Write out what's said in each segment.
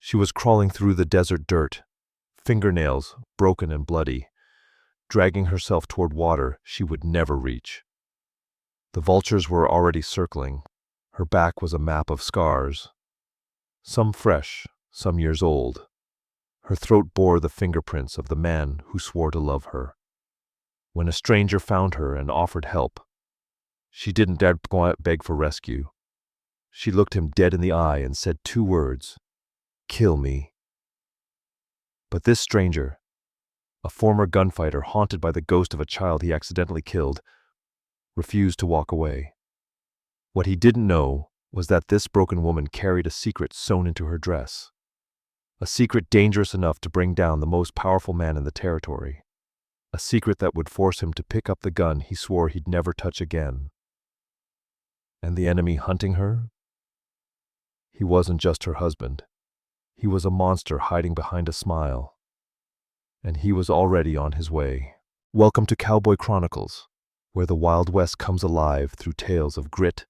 She was crawling through the desert dirt, fingernails broken and bloody, dragging herself toward water she would never reach. The vultures were already circling. Her back was a map of scars, some fresh, some years old. Her throat bore the fingerprints of the man who swore to love her. When a stranger found her and offered help, she didn't dare beg for rescue. She looked him dead in the eye and said 2 words, "Kill me." But this stranger, a former gunfighter haunted by the ghost of a child he accidentally killed, refused to walk away. What he didn't know was that this broken woman carried a secret sewn into her dress, a secret dangerous enough to bring down the most powerful man in the territory, a secret that would force him to pick up the gun he swore he'd never touch again. And the enemy hunting her? He wasn't just her husband. He was a monster hiding behind a smile. And he was already on his way. Welcome to Cowboy Chronicles, where the Wild West comes alive through tales of grit,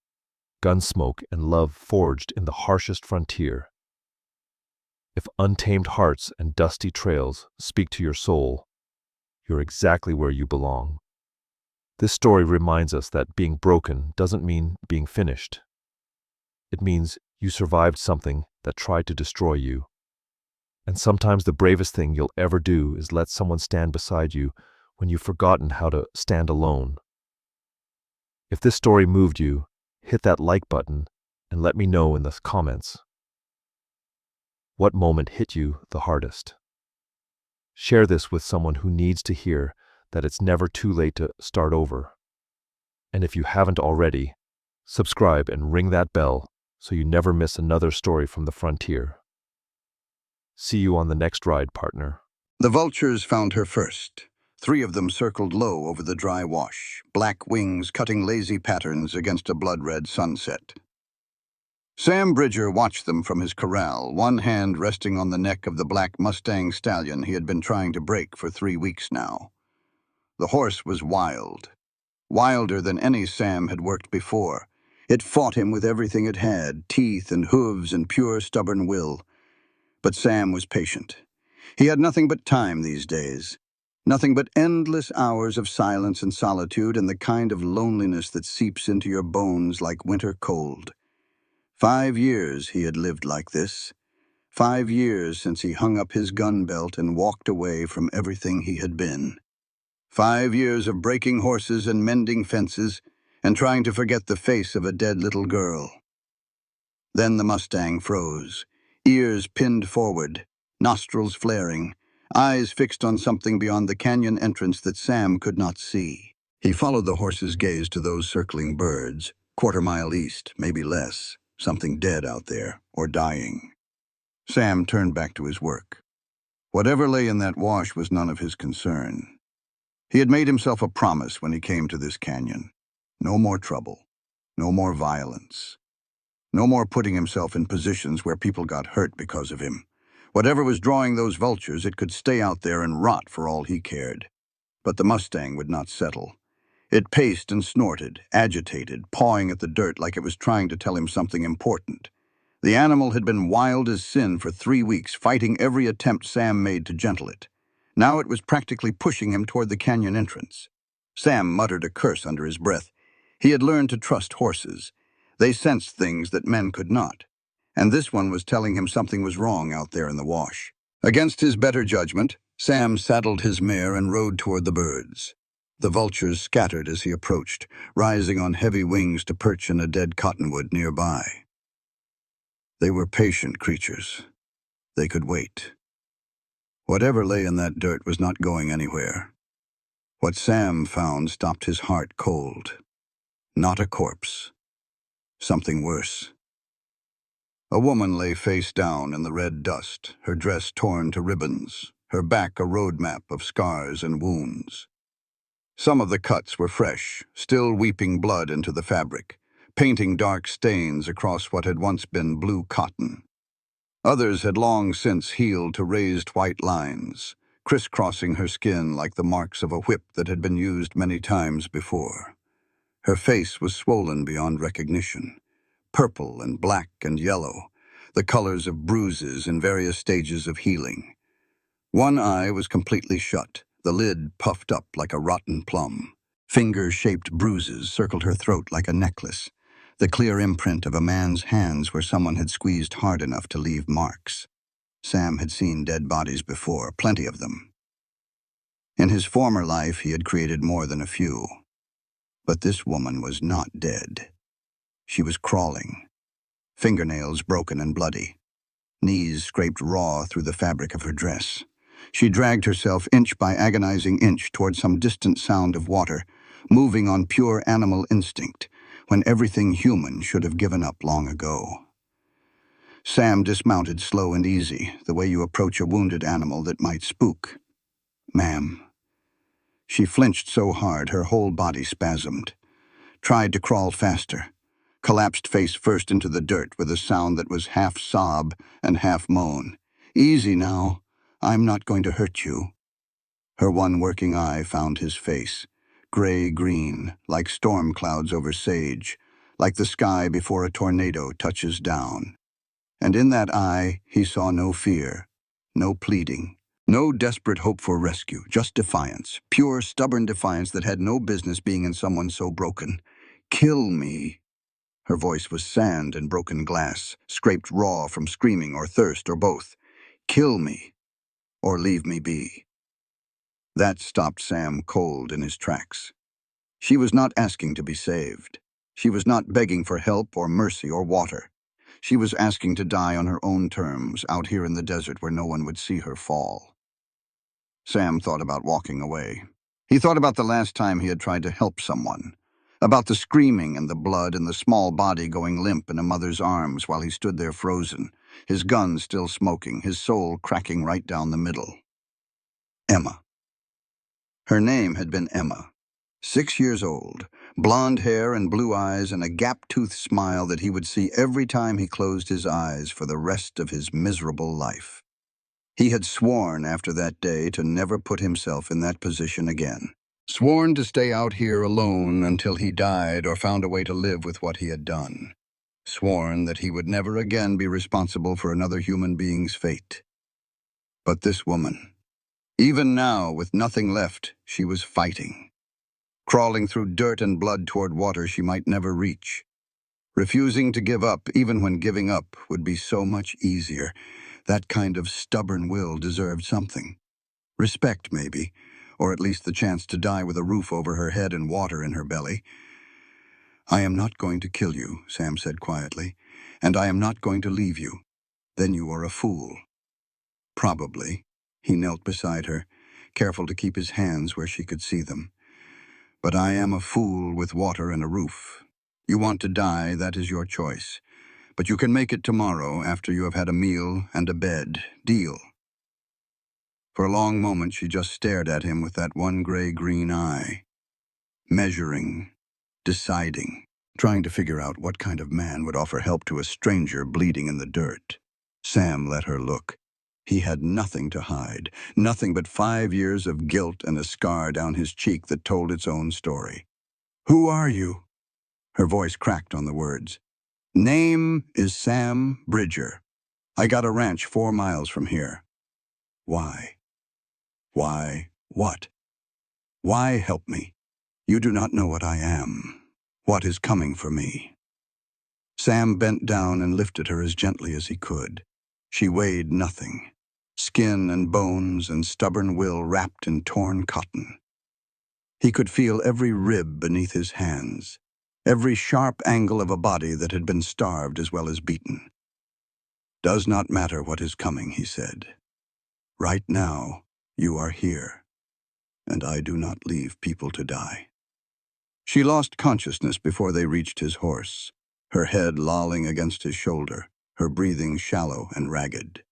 gunsmoke, and love forged in the harshest frontier. If untamed hearts and dusty trails speak to your soul, you're exactly where you belong. This story reminds us that being broken doesn't mean being finished. It means you survived something that tried to destroy you. And sometimes the bravest thing you'll ever do is let someone stand beside you when you've forgotten how to stand alone. If this story moved you, hit that like button and let me know in the comments. What moment hit you the hardest? Share this with someone who needs to hear that it's never too late to start over. And if you haven't already, subscribe and ring that bell so you never miss another story from the frontier. See you on the next ride, partner. The vultures found her first. 3 of them circled low over the dry wash, black wings cutting lazy patterns against a blood-red sunset. Sam Bridger watched them from his corral, one hand resting on the neck of the black Mustang stallion he had been trying to break for 3 weeks now. The horse was wild, wilder than any Sam had worked before. It fought him with everything it had, teeth and hooves and pure stubborn will. But Sam was patient. He had nothing but time these days, nothing but endless hours of silence and solitude and the kind of loneliness that seeps into your bones like winter cold. 5 years he had lived like this. 5 years since he hung up his gun belt and walked away from everything he had been. 5 years of breaking horses and mending fences and trying to forget the face of a dead little girl. Then the Mustang froze, ears pinned forward, nostrils flaring, eyes fixed on something beyond the canyon entrance that Sam could not see. He followed the horse's gaze to those circling birds, 1/4 mile east, maybe less, something dead out there, or dying. Sam turned back to his work. Whatever lay in that wash was none of his concern. He had made himself a promise when he came to this canyon. No more trouble, no more violence, no more putting himself in positions where people got hurt because of him. Whatever was drawing those vultures, it could stay out there and rot for all he cared. But the Mustang would not settle. It paced and snorted, agitated, pawing at the dirt like it was trying to tell him something important. The animal had been wild as sin for 3 weeks, fighting every attempt Sam made to gentle it. Now it was practically pushing him toward the canyon entrance. Sam muttered a curse under his breath. He had learned to trust horses. They sensed things that men could not. And this one was telling him something was wrong out there in the wash. Against his better judgment, Sam saddled his mare and rode toward the birds. The vultures scattered as he approached, rising on heavy wings to perch in a dead cottonwood nearby. They were patient creatures. They could wait. Whatever lay in that dirt was not going anywhere. What Sam found stopped his heart cold. Not a corpse. Something worse. A woman lay face down in the red dust, her dress torn to ribbons, her back a road map of scars and wounds. Some of the cuts were fresh, still weeping blood into the fabric, painting dark stains across what had once been blue cotton. Others had long since healed to raised white lines, crisscrossing her skin like the marks of a whip that had been used many times before. Her face was swollen beyond recognition, purple and black and yellow, the colors of bruises in various stages of healing. One eye was completely shut, the lid puffed up like a rotten plum. Finger-shaped bruises circled her throat like a necklace, the clear imprint of a man's hands where someone had squeezed hard enough to leave marks. Sam had seen dead bodies before, plenty of them. In his former life, he had created more than a few. But this woman was not dead. She was crawling, fingernails broken and bloody, knees scraped raw through the fabric of her dress. She dragged herself inch by agonizing inch toward some distant sound of water, moving on pure animal instinct, when everything human should have given up long ago. Sam dismounted slow and easy, the way you approach a wounded animal that might spook. "Ma'am." She flinched so hard her whole body spasmed, tried to crawl faster, collapsed face first into the dirt with a sound that was half sob and half moan. "Easy now. I'm not going to hurt you." Her one working eye found his face, gray-green, like storm clouds over sage, like the sky before a tornado touches down. And in that eye, he saw no fear, no pleading, no desperate hope for rescue, just defiance, pure, stubborn defiance that had no business being in someone so broken. "Kill me." Her voice was sand and broken glass, scraped raw from screaming or thirst or both. "Kill me, or leave me be." That stopped Sam cold in his tracks. She was not asking to be saved. She was not begging for help or mercy or water. She was asking to die on her own terms, out here in the desert where no one would see her fall. Sam thought about walking away. He thought about the last time he had tried to help someone, about the screaming and the blood and the small body going limp in a mother's arms while he stood there frozen, his gun still smoking, his soul cracking right down the middle. Emma. Her name had been Emma. 6 years old, blonde hair and blue eyes and a gap-toothed smile that he would see every time he closed his eyes for the rest of his miserable life. He had sworn after that day to never put himself in that position again. Sworn to stay out here alone until he died or found a way to live with what he had done. Sworn that he would never again be responsible for another human being's fate. But this woman, even now with nothing left, she was fighting. Crawling through dirt and blood toward water she might never reach. Refusing to give up even when giving up would be so much easier. That kind of stubborn will deserved something. Respect, maybe, or at least the chance to die with a roof over her head and water in her belly. "I am not going to kill you," Sam said quietly, "and I am not going to leave you. Then you are a fool." Probably. He knelt beside her, careful to keep his hands where she could see them. "But I am a fool with water and a roof. You want to die, that is your choice. But you can make it tomorrow after you have had a meal and a bed. Deal." For a long moment she just stared at him with that one gray-green eye. Measuring, deciding, trying to figure out what kind of man would offer help to a stranger bleeding in the dirt. Sam let her look. He had nothing to hide, nothing but 5 years of guilt and a scar down his cheek that told its own story. "Who are you?" Her voice cracked on the words. "Name is Sam Bridger. I got a ranch 4 miles from here." "Why?" "Why what?" "Why help me? You do not know what I am, what is coming for me." Sam bent down and lifted her as gently as he could. She weighed nothing. Skin and bones and stubborn will wrapped in torn cotton. He could feel every rib beneath his hands, every sharp angle of a body that had been starved as well as beaten. "Does not matter what is coming," he said. "Right now, you are here, and I do not leave people to die." She lost consciousness before they reached his horse, her head lolling against his shoulder, her breathing shallow and ragged.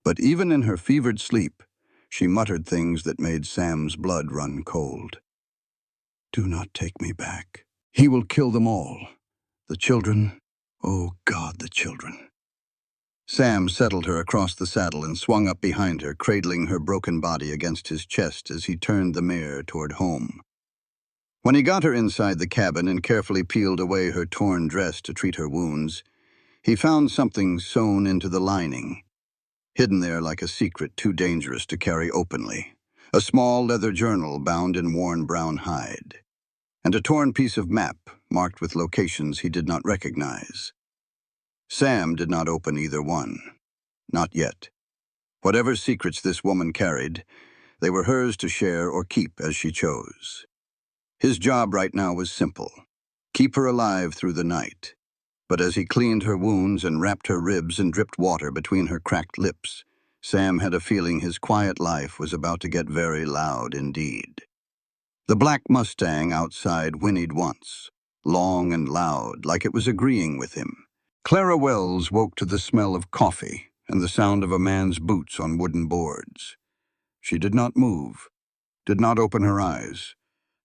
But even in her fevered sleep, she muttered things that made Sam's blood run cold. "Do not take me back. He will kill them all. The children, oh God, the children." Sam settled her across the saddle and swung up behind her, cradling her broken body against his chest as he turned the mare toward home. When he got her inside the cabin and carefully peeled away her torn dress to treat her wounds, He found something sewn into the lining, hidden there like a secret too dangerous to carry openly. A small leather journal bound in worn brown hide, and a torn piece of map marked with locations he did not recognize. Sam did not open either one. Not yet. Whatever secrets this woman carried, they were hers to share or keep as she chose. His job right now was simple: keep her alive through the night. But as he cleaned her wounds and wrapped her ribs and dripped water between her cracked lips, Sam had a feeling his quiet life was about to get very loud indeed. The black Mustang outside whinnied once, long and loud, like it was agreeing with him. Clara Wells woke to the smell of coffee and the sound of a man's boots on wooden boards. She did not move, did not open her eyes,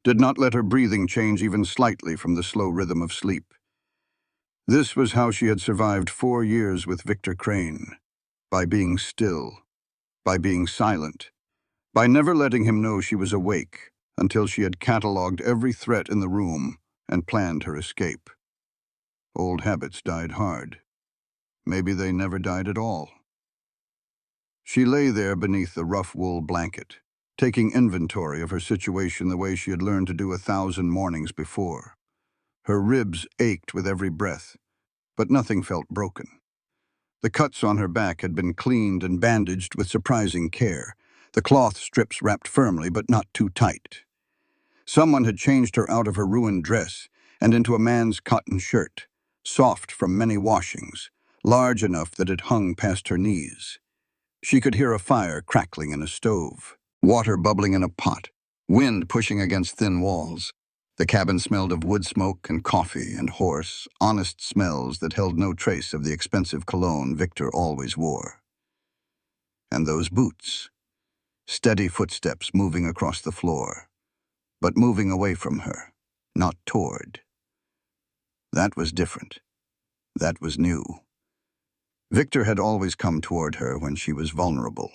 did not let her breathing change even slightly from the slow rhythm of sleep. This was how she had survived 4 years with Victor Crane, by being still, by being silent, by never letting him know she was awake until she had catalogued every threat in the room and planned her escape. Old habits died hard. Maybe they never died at all. She lay there beneath the rough wool blanket, taking inventory of her situation the way she had learned to do 1,000 mornings before. Her ribs ached with every breath, but nothing felt broken. The cuts on her back had been cleaned and bandaged with surprising care, the cloth strips wrapped firmly but not too tight. Someone had changed her out of her ruined dress and into a man's cotton shirt, soft from many washings, large enough that it hung past her knees. She could hear a fire crackling in a stove, water bubbling in a pot, wind pushing against thin walls. The cabin smelled of wood smoke and coffee and horse, honest smells that held no trace of the expensive cologne Victor always wore. And those boots, steady footsteps moving across the floor, but moving away from her, not toward. That was different. That was new. Victor had always come toward her when she was vulnerable.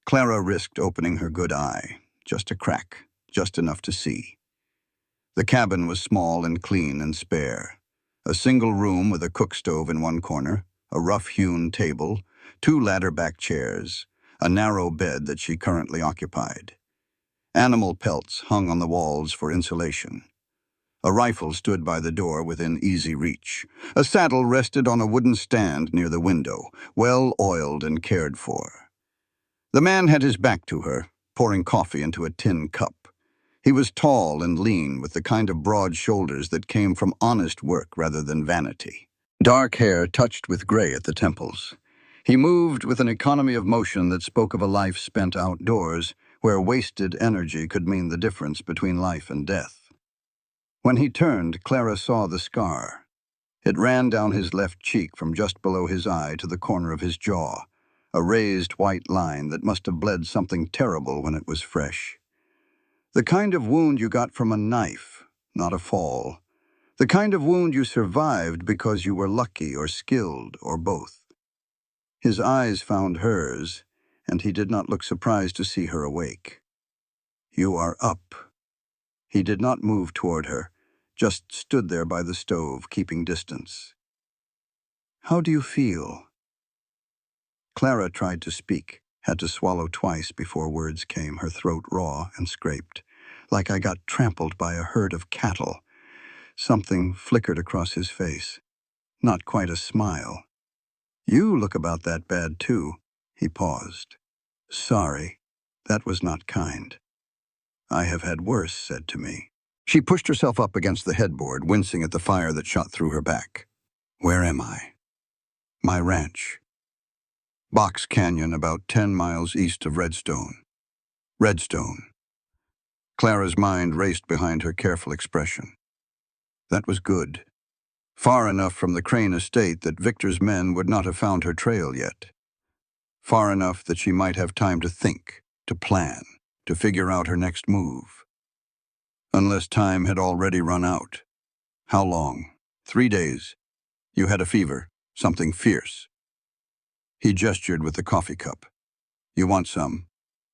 Clara risked opening her good eye, just a crack, just enough to see. The cabin was small and clean and spare. A single room with a cook stove in one corner, a rough-hewn table, 2 ladder-back chairs, a narrow bed that she currently occupied. Animal pelts hung on the walls for insulation. A rifle stood by the door within easy reach. A saddle rested on a wooden stand near the window, well oiled and cared for. The man had his back to her, pouring coffee into a tin cup. He was tall and lean, with the kind of broad shoulders that came from honest work rather than vanity. Dark hair touched with gray at the temples. He moved with an economy of motion that spoke of a life spent outdoors, where wasted energy could mean the difference between life and death. When he turned, Clara saw the scar. It ran down his left cheek from just below his eye to the corner of his jaw, a raised white line that must have bled something terrible when it was fresh. The kind of wound you got from a knife, not a fall. The kind of wound you survived because you were lucky or skilled or both. His eyes found hers, and he did not look surprised to see her awake. "You are up." He did not move toward her, just stood there by the stove, keeping distance. "How do you feel?" Clara tried to speak, had to swallow twice before words came, her throat raw and scraped. "Like I got trampled by a herd of cattle." Something flickered across his face. Not quite a smile. "You look about that bad, too." He paused. "Sorry. That was not kind. I have had worse said to me." She pushed herself up against the headboard, wincing at the fire that shot through her back. "Where am I?" "My ranch. Box Canyon, about 10 miles east of Redstone." Redstone. Clara's mind raced behind her careful expression. That was good. Far enough from the Crane estate that Victor's men would not have found her trail yet. Far enough that she might have time to think, to plan, to figure out her next move. Unless time had already run out. How long? 3 days. You had a fever, something fierce. He gestured with the coffee cup. "You want some?"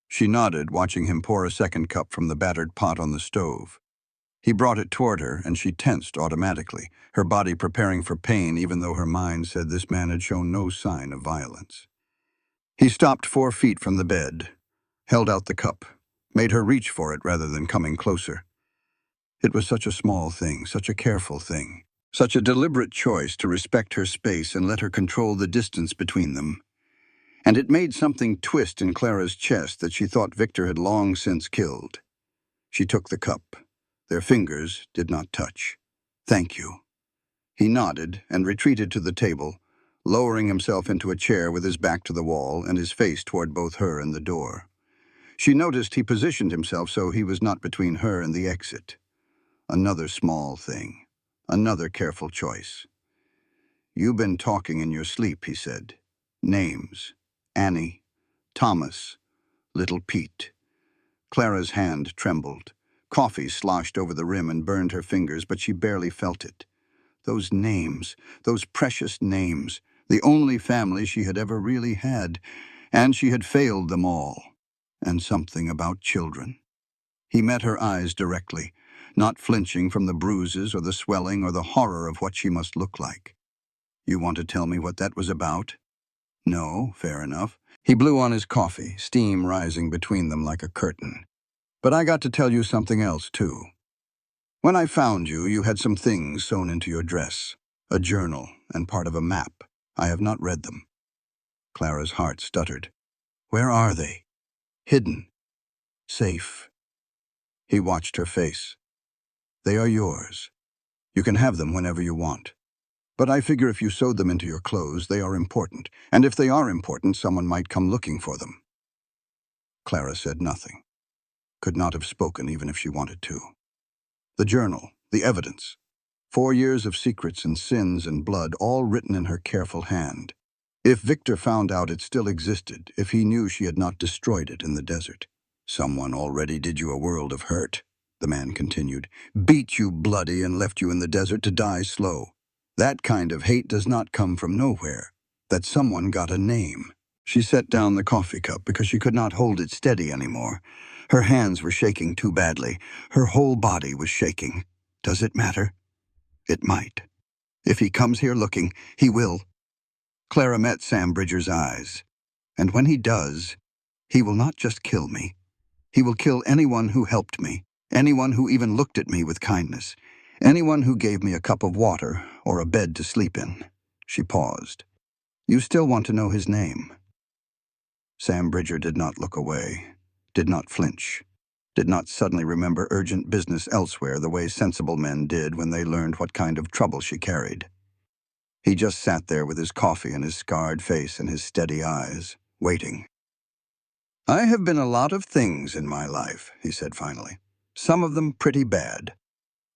She nodded, watching him pour a second cup from the battered pot on the stove. He brought it toward her, and she tensed automatically, her body preparing for pain even though her mind said this man had shown no sign of violence. He stopped 4 feet from the bed, held out the cup, made her reach for it rather than coming closer. It was such a small thing, such a careful thing, such a deliberate choice to respect her space and let her control the distance between them. And it made something twist in Clara's chest that she thought Victor had long since killed. She took the cup. Their fingers did not touch. "Thank you." He nodded and retreated to the table, lowering himself into a chair with his back to the wall and his face toward both her and the door. She noticed he positioned himself so he was not between her and the exit. Another small thing. Another careful choice. "You've been talking in your sleep," he said. "Names. Annie. Thomas. Little Pete." Clara's hand trembled. Coffee sloshed over the rim and burned her fingers, but she barely felt it. Those names, those precious names, the only family she had ever really had, and she had failed them all. And something about children. He met her eyes directly, not flinching from the bruises or the swelling or the horror of what she must look like. "You want to tell me what that was about?" "No, fair enough." He blew on his coffee, steam rising between them like a curtain. "But I got to tell you something else, too. When I found you, you had some things sewn into your dress. A journal and part of a map. I have not read them." Clara's heart stuttered. "Where are they?" "Hidden. Safe." He watched her face. "They are yours. You can have them whenever you want. But I figure if you sewed them into your clothes, they are important. And if they are important, someone might come looking for them." Clara said nothing. Could not have spoken even if she wanted to. The journal, the evidence. 4 years of secrets and sins and blood, all written in her careful hand. If Victor found out it still existed, if he knew she had not destroyed it in the desert. "Someone already did you a world of hurt," the man continued. "Beat you bloody and left you in the desert to die slow. That kind of hate does not come from nowhere. That someone got a name." She set down the coffee cup because she could not hold it steady anymore. Her hands were shaking too badly. Her whole body was shaking. "Does it matter?" "It might. If he comes here looking, he will." Clara met Sam Bridger's eyes. "And when he does, he will not just kill me. He will kill anyone who helped me, anyone who even looked at me with kindness, anyone who gave me a cup of water or a bed to sleep in." She paused. "You still want to know his name?" Sam Bridger did not look away, did not flinch, did not suddenly remember urgent business elsewhere the way sensible men did when they learned what kind of trouble she carried. He just sat there with his coffee and his scarred face and his steady eyes, waiting. "I have been a lot of things in my life," he said finally. "Some of them pretty bad.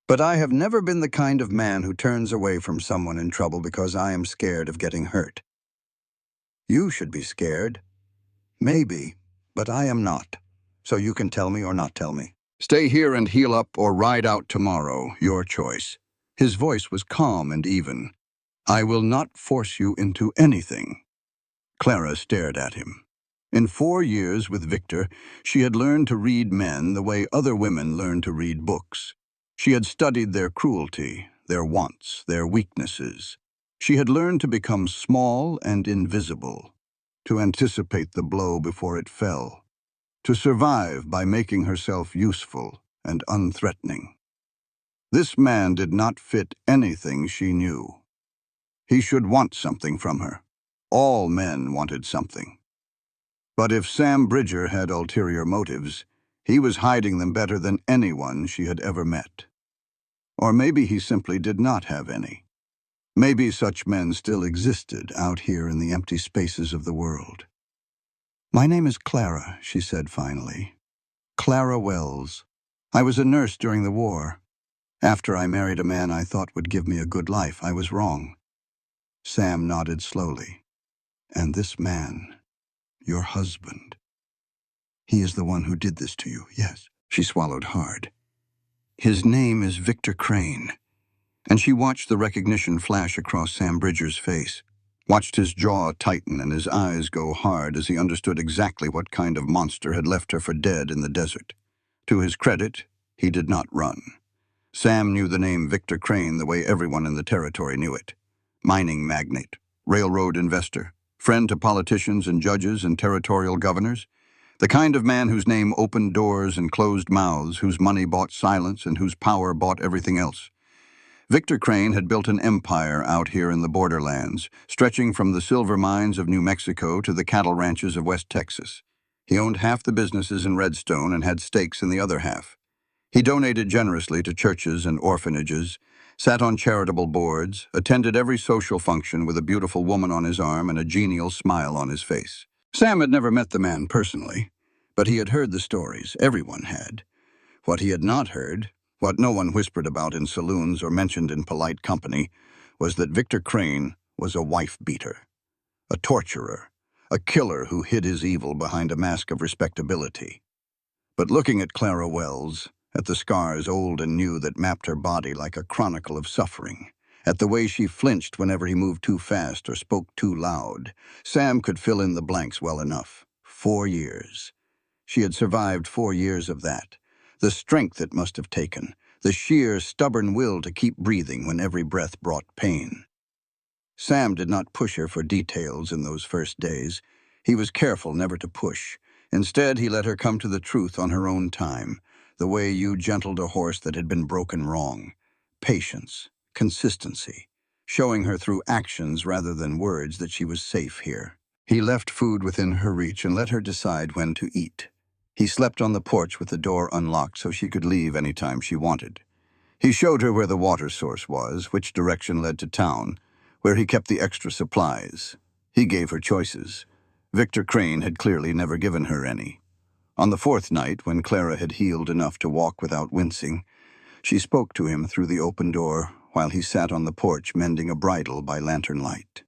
But I have never been the kind of man who turns away from someone in trouble because I am scared of getting hurt. You should be scared. Maybe, but I am not. So you can tell me or not tell me. Stay here and heal up or ride out tomorrow, your choice." His voice was calm and even. "I will not force you into anything." Clara stared at him. In 4 years with Victor, she had learned to read men the way other women learn to read books. She had studied their cruelty, their wants, their weaknesses. She had learned to become small and invisible, to anticipate the blow before it fell, to survive by making herself useful and unthreatening. This man did not fit anything she knew. He should want something from her. All men wanted something. But if Sam Bridger had ulterior motives, he was hiding them better than anyone she had ever met. Or maybe he simply did not have any. Maybe such men still existed out here in the empty spaces of the world. "My name is Clara," she said finally. "Clara Wells. I was a nurse during the war. After I married a man I thought would give me a good life, I was wrong." Sam nodded slowly. "And this man, your husband, he is the one who did this to you, yes?" She swallowed hard. "His name is Victor Crane." And she watched the recognition flash across Sam Bridger's face, watched his jaw tighten and his eyes go hard as he understood exactly what kind of monster had left her for dead in the desert. To his credit, he did not run. Sam knew the name Victor Crane the way everyone in the territory knew it. Mining magnate, railroad investor, friend to politicians and judges and territorial governors. The kind of man whose name opened doors and closed mouths, whose money bought silence and whose power bought everything else. Victor Crane had built an empire out here in the borderlands, stretching from the silver mines of New Mexico to the cattle ranches of West Texas. He owned half the businesses in Redstone and had stakes in the other half. He donated generously to churches and orphanages, sat on charitable boards, attended every social function with a beautiful woman on his arm and a genial smile on his face. Sam had never met the man personally, but he had heard the stories. Everyone had. What he had not heard, what no one whispered about in saloons or mentioned in polite company, was that Victor Crane was a wife-beater, a torturer, a killer who hid his evil behind a mask of respectability. But looking at Clara Wells, at the scars old and new that mapped her body like a chronicle of suffering, at the way she flinched whenever he moved too fast or spoke too loud, Sam could fill in the blanks well enough. 4 years. She had survived 4 years of that. The strength it must have taken, the sheer, stubborn will to keep breathing when every breath brought pain. Sam did not push her for details in those first days. He was careful never to push. Instead, he let her come to the truth on her own time, the way you gentled a horse that had been broken wrong. Patience, consistency, showing her through actions rather than words that she was safe here. He left food within her reach and let her decide when to eat. He slept on the porch with the door unlocked so she could leave any time she wanted. He showed her where the water source was, which direction led to town, where he kept the extra supplies. He gave her choices. Victor Crane had clearly never given her any. On the 4th night, when Clara had healed enough to walk without wincing, she spoke to him through the open door while he sat on the porch mending a bridle by lantern light.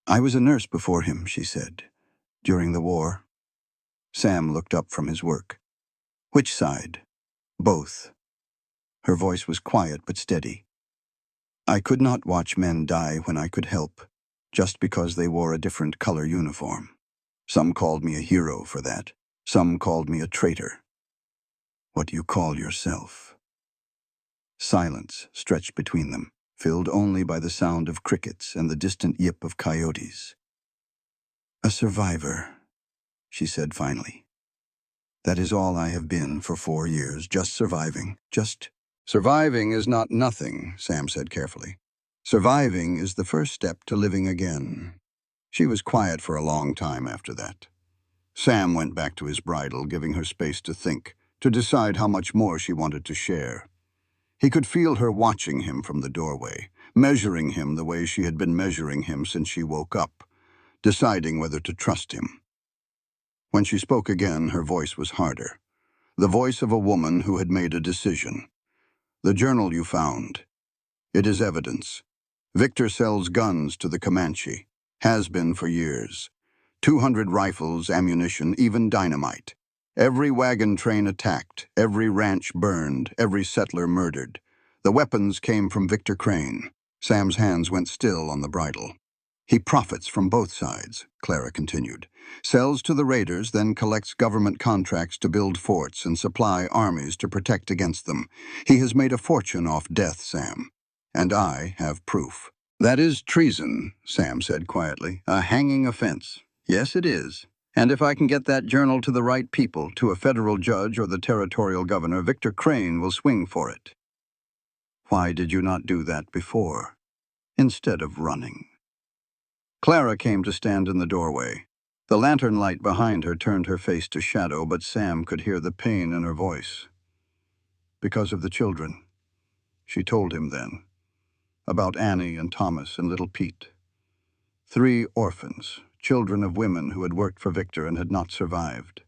"I was a nurse before him," she said, "during the war." Sam looked up from his work. "Which side?" "Both." Her voice was quiet but steady. "I could not watch men die when I could help, just because they wore a different color uniform. Some called me a hero for that. Some called me a traitor." "What do you call yourself?" Silence stretched between them, filled only by the sound of crickets and the distant yip of coyotes. "A survivor," she said finally. "That is all I have been for 4 years, just surviving, just—" "Surviving is not nothing," Sam said carefully. "Surviving is the first step to living again." She was quiet for a long time after that. Sam went back to his bridle, giving her space to think, to decide how much more she wanted to share. He could feel her watching him from the doorway, measuring him the way she had been measuring him since she woke up, deciding whether to trust him. When she spoke again, her voice was harder. The voice of a woman who had made a decision. "The journal you found. It is evidence. Victor sells guns to the Comanche. Has been for years. 200 rifles, ammunition, even dynamite. Every wagon train attacked, every ranch burned, every settler murdered. The weapons came from Victor Crane." Sam's hands went still on the bridle. "He profits from both sides," Clara continued. "Sells to the raiders, then collects government contracts to build forts and supply armies to protect against them. He has made a fortune off death, Sam. And I have proof." "That is treason," Sam said quietly. "A hanging offense. Yes, it is. And if I can get that journal to the right people, to a federal judge or the territorial governor, Victor Crane will swing for it." "Why did you not do that before, instead of running?" Clara came to stand in the doorway. The lantern light behind her turned her face to shadow, but Sam could hear the pain in her voice. "Because of the children," she told him then. About Annie and Thomas and little Pete. 3 orphans, children of women who had worked for Victor and had not survived.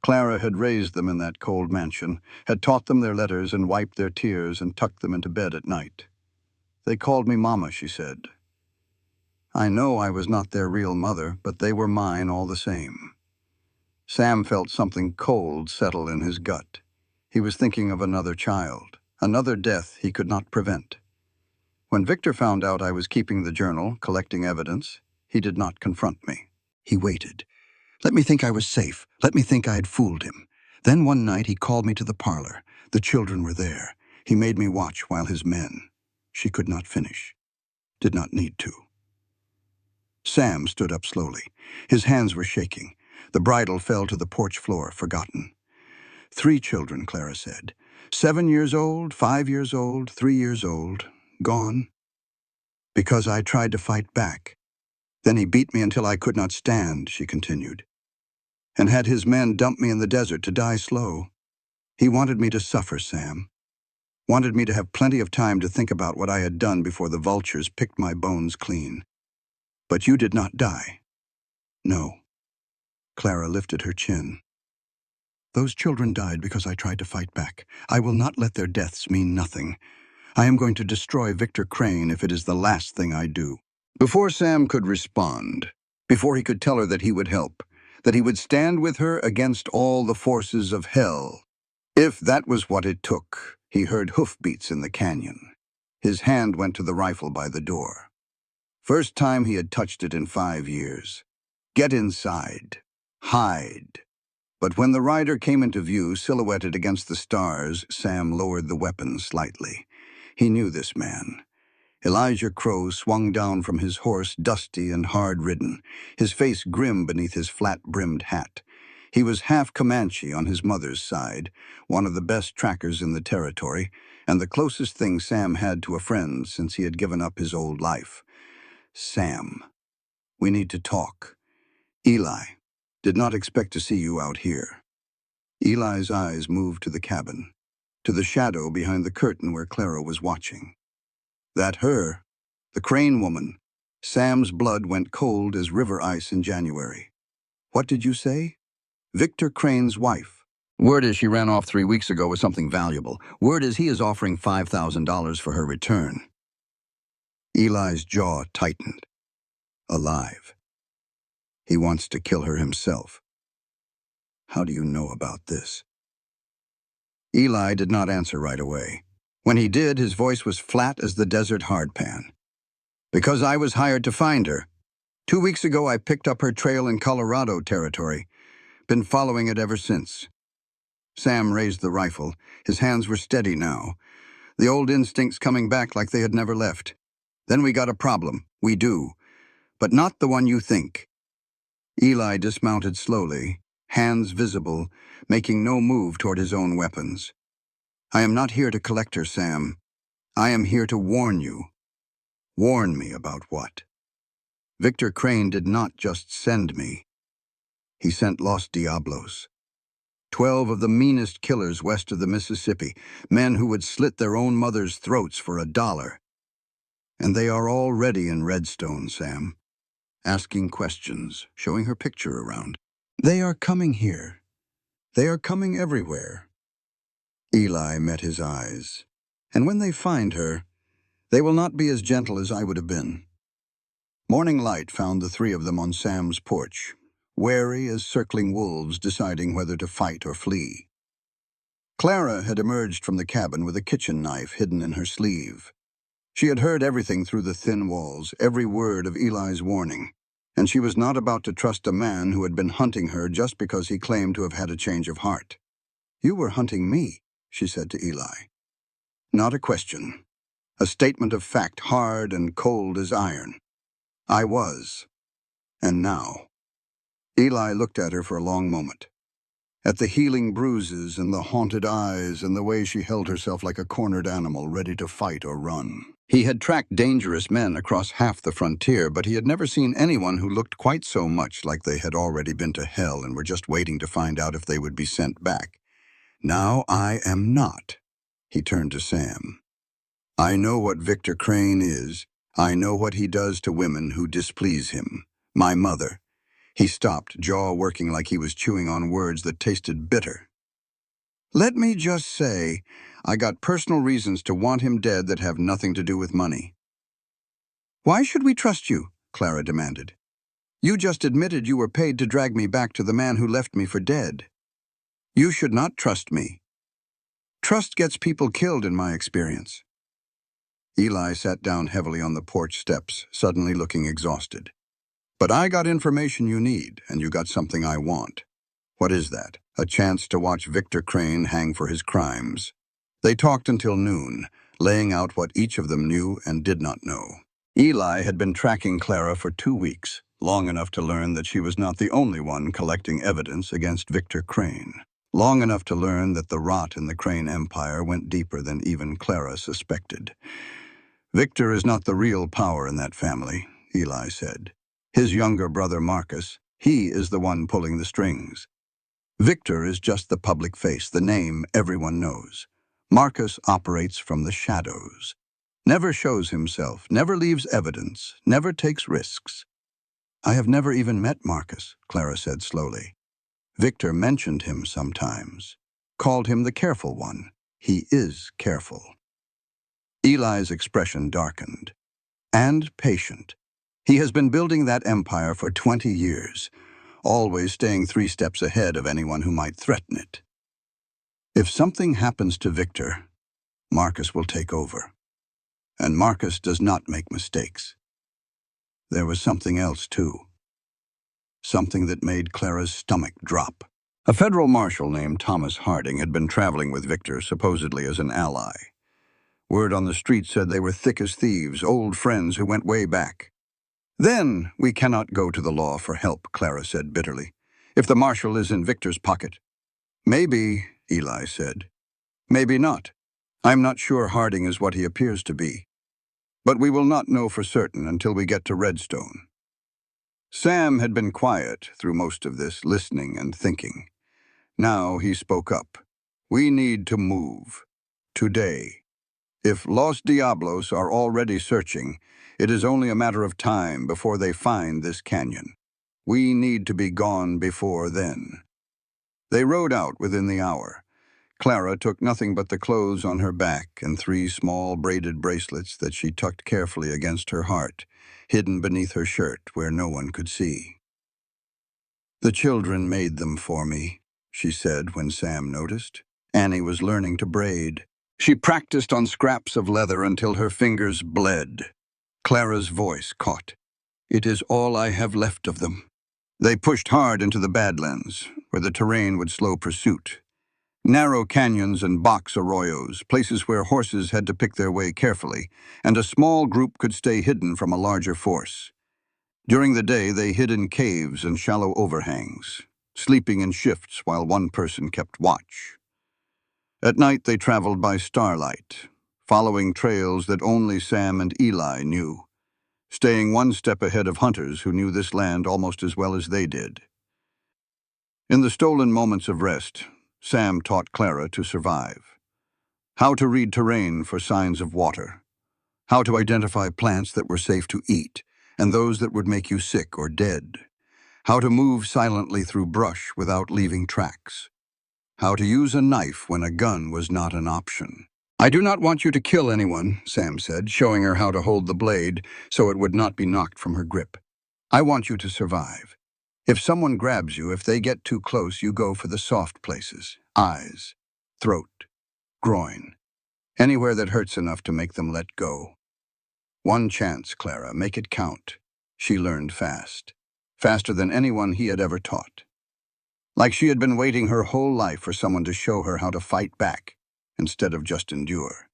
Clara had raised them in that cold mansion, had taught them their letters and wiped their tears and tucked them into bed at night. "They called me Mama," she said. "I know I was not their real mother, but they were mine all the same." Sam felt something cold settle in his gut. He was thinking of another child, another death he could not prevent. When Victor found out I was keeping the journal, collecting evidence, he did not confront me. He waited. Let me think I was safe. Let me think I had fooled him. Then one night he called me to the parlor. The children were there. He made me watch while his men. She could not finish. Did not need to. Sam stood up slowly. His hands were shaking. The bridle fell to the porch floor, forgotten. 3 children, Clara said. 7 years old, 5 years old, 3 years old. Gone. Because I tried to fight back. Then he beat me until I could not stand, she continued, and had his men dump me in the desert to die slow. He wanted me to suffer, Sam. Wanted me to have plenty of time to think about what I had done before the vultures picked my bones clean. But you did not die. No. Clara lifted her chin. Those children died because I tried to fight back. I will not let their deaths mean nothing. I am going to destroy Victor Crane if it is the last thing I do. Before Sam could respond, before he could tell her that he would help, that he would stand with her against all the forces of hell, if that was what it took, he heard hoofbeats in the canyon. His hand went to the rifle by the door. First time he had touched it in 5 years. Get inside. Hide. But when the rider came into view, silhouetted against the stars, Sam lowered the weapon slightly. He knew this man. Elijah Crow swung down from his horse, dusty and hard-ridden, his face grim beneath his flat-brimmed hat. He was half Comanche on his mother's side, one of the best trackers in the territory, and the closest thing Sam had to a friend since he had given up his old life. Sam, we need to talk. Eli, did not expect to see you out here. Eli's eyes moved to the cabin, to the shadow behind the curtain where Clara was watching. That her, the Crane woman. Sam's blood went cold as river ice in January. What did you say? Victor Crane's wife. Word is she ran off 3 weeks ago with something valuable. Word is he is offering $5,000 for her return. Eli's jaw tightened. Alive. He wants to kill her himself. How do you know about this? Eli did not answer right away. When he did, his voice was flat as the desert hardpan. Because I was hired to find her. 2 weeks ago, I picked up her trail in Colorado territory. Been following it ever since. Sam raised the rifle. His hands were steady now. The old instincts coming back like they had never left. Then we got a problem. We do. But not the one you think. Eli dismounted slowly, hands visible, making no move toward his own weapons. I am not here to collect her, Sam. I am here to warn you. Warn me about what? Victor Crane did not just send me. He sent Los Diablos. 12 of the meanest killers west of the Mississippi, men who would slit their own mothers' throats for $1. And they are already in Redstone, Sam. Asking questions, showing her picture around. They are coming here. They are coming everywhere. Eli met his eyes. And when they find her, they will not be as gentle as I would have been. Morning light found the 3 of them on Sam's porch, wary as circling wolves deciding whether to fight or flee. Clara had emerged from the cabin with a kitchen knife hidden in her sleeve. She had heard everything through the thin walls, every word of Eli's warning, and she was not about to trust a man who had been hunting her just because he claimed to have had a change of heart. You were hunting me, she said to Eli. Not a question. A statement of fact, hard and cold as iron. I was. And now. Eli looked at her for a long moment. At the healing bruises and the haunted eyes and the way she held herself like a cornered animal ready to fight or run. He had tracked dangerous men across half the frontier, but he had never seen anyone who looked quite so much like they had already been to hell and were just waiting to find out if they would be sent back. Now I am not. He turned to Sam. I know what Victor Crane is. I know what he does to women who displease him. My mother. He stopped, jaw working like he was chewing on words that tasted bitter. Let me just say, I got personal reasons to want him dead that have nothing to do with money. Why should we trust you? Clara demanded. You just admitted you were paid to drag me back to the man who left me for dead. You should not trust me. Trust gets people killed in my experience. Eli sat down heavily on the porch steps, suddenly looking exhausted. But I got information you need, and you got something I want. What is that? A chance to watch Victor Crane hang for his crimes. They talked until noon, laying out what each of them knew and did not know. Eli had been tracking Clara for 2 weeks, long enough to learn that she was not the only one collecting evidence against Victor Crane. Long enough to learn that the rot in the Crane empire went deeper than even Clara suspected. Victor is not the real power in that family, Eli said. His younger brother Marcus, he is the one pulling the strings. Victor is just the public face, the name everyone knows. Marcus operates from the shadows. Never shows himself, never leaves evidence, never takes risks. I have never even met Marcus, Clara said slowly. Victor mentioned him sometimes, called him the careful one. He is careful. Eli's expression darkened. And patient. He has been building that empire for 20 years, always staying 3 steps ahead of anyone who might threaten it. If something happens to Victor, Marcus will take over. And Marcus does not make mistakes. There was something else, too. Something that made Clara's stomach drop. A federal marshal named Thomas Harding had been traveling with Victor, supposedly as an ally. Word on the street said they were thick as thieves, old friends who went way back. Then we cannot go to the law for help, Clara said bitterly, if the marshal is in Victor's pocket. Maybe, Eli said. Maybe not. I'm not sure Harding is what he appears to be. But we will not know for certain until we get to Redstone. Sam had been quiet through most of this, listening and thinking. Now he spoke up. We need to move. Today. If Los Diablos are already searching, it is only a matter of time before they find this canyon. We need to be gone before then. They rode out within the hour. Clara took nothing but the clothes on her back and 3 small braided bracelets that she tucked carefully against her heart, hidden beneath her shirt where no one could see. The children made them for me, she said when Sam noticed. Annie was learning to braid. She practiced on scraps of leather until her fingers bled. Clara's voice caught. It is all I have left of them. They pushed hard into the Badlands, where the terrain would slow pursuit. Narrow canyons and box arroyos, places where horses had to pick their way carefully, and a small group could stay hidden from a larger force. During the day, they hid in caves and shallow overhangs, sleeping in shifts while one person kept watch. At night, they traveled by starlight, following trails that only Sam and Eli knew, staying 1 step ahead of hunters who knew this land almost as well as they did. In the stolen moments of rest, Sam taught Clara to survive. How to read terrain for signs of water. How to identify plants that were safe to eat and those that would make you sick or dead. How to move silently through brush without leaving tracks. How to use a knife when a gun was not an option. I do not want you to kill anyone, Sam said, showing her how to hold the blade so it would not be knocked from her grip. I want you to survive. If someone grabs you, if they get too close, you go for the soft places. Eyes, throat, groin. Anywhere that hurts enough to make them let go. 1 chance, Clara, make it count. She learned fast. Faster than anyone he had ever taught. Like she had been waiting her whole life for someone to show her how to fight back, instead of just endure.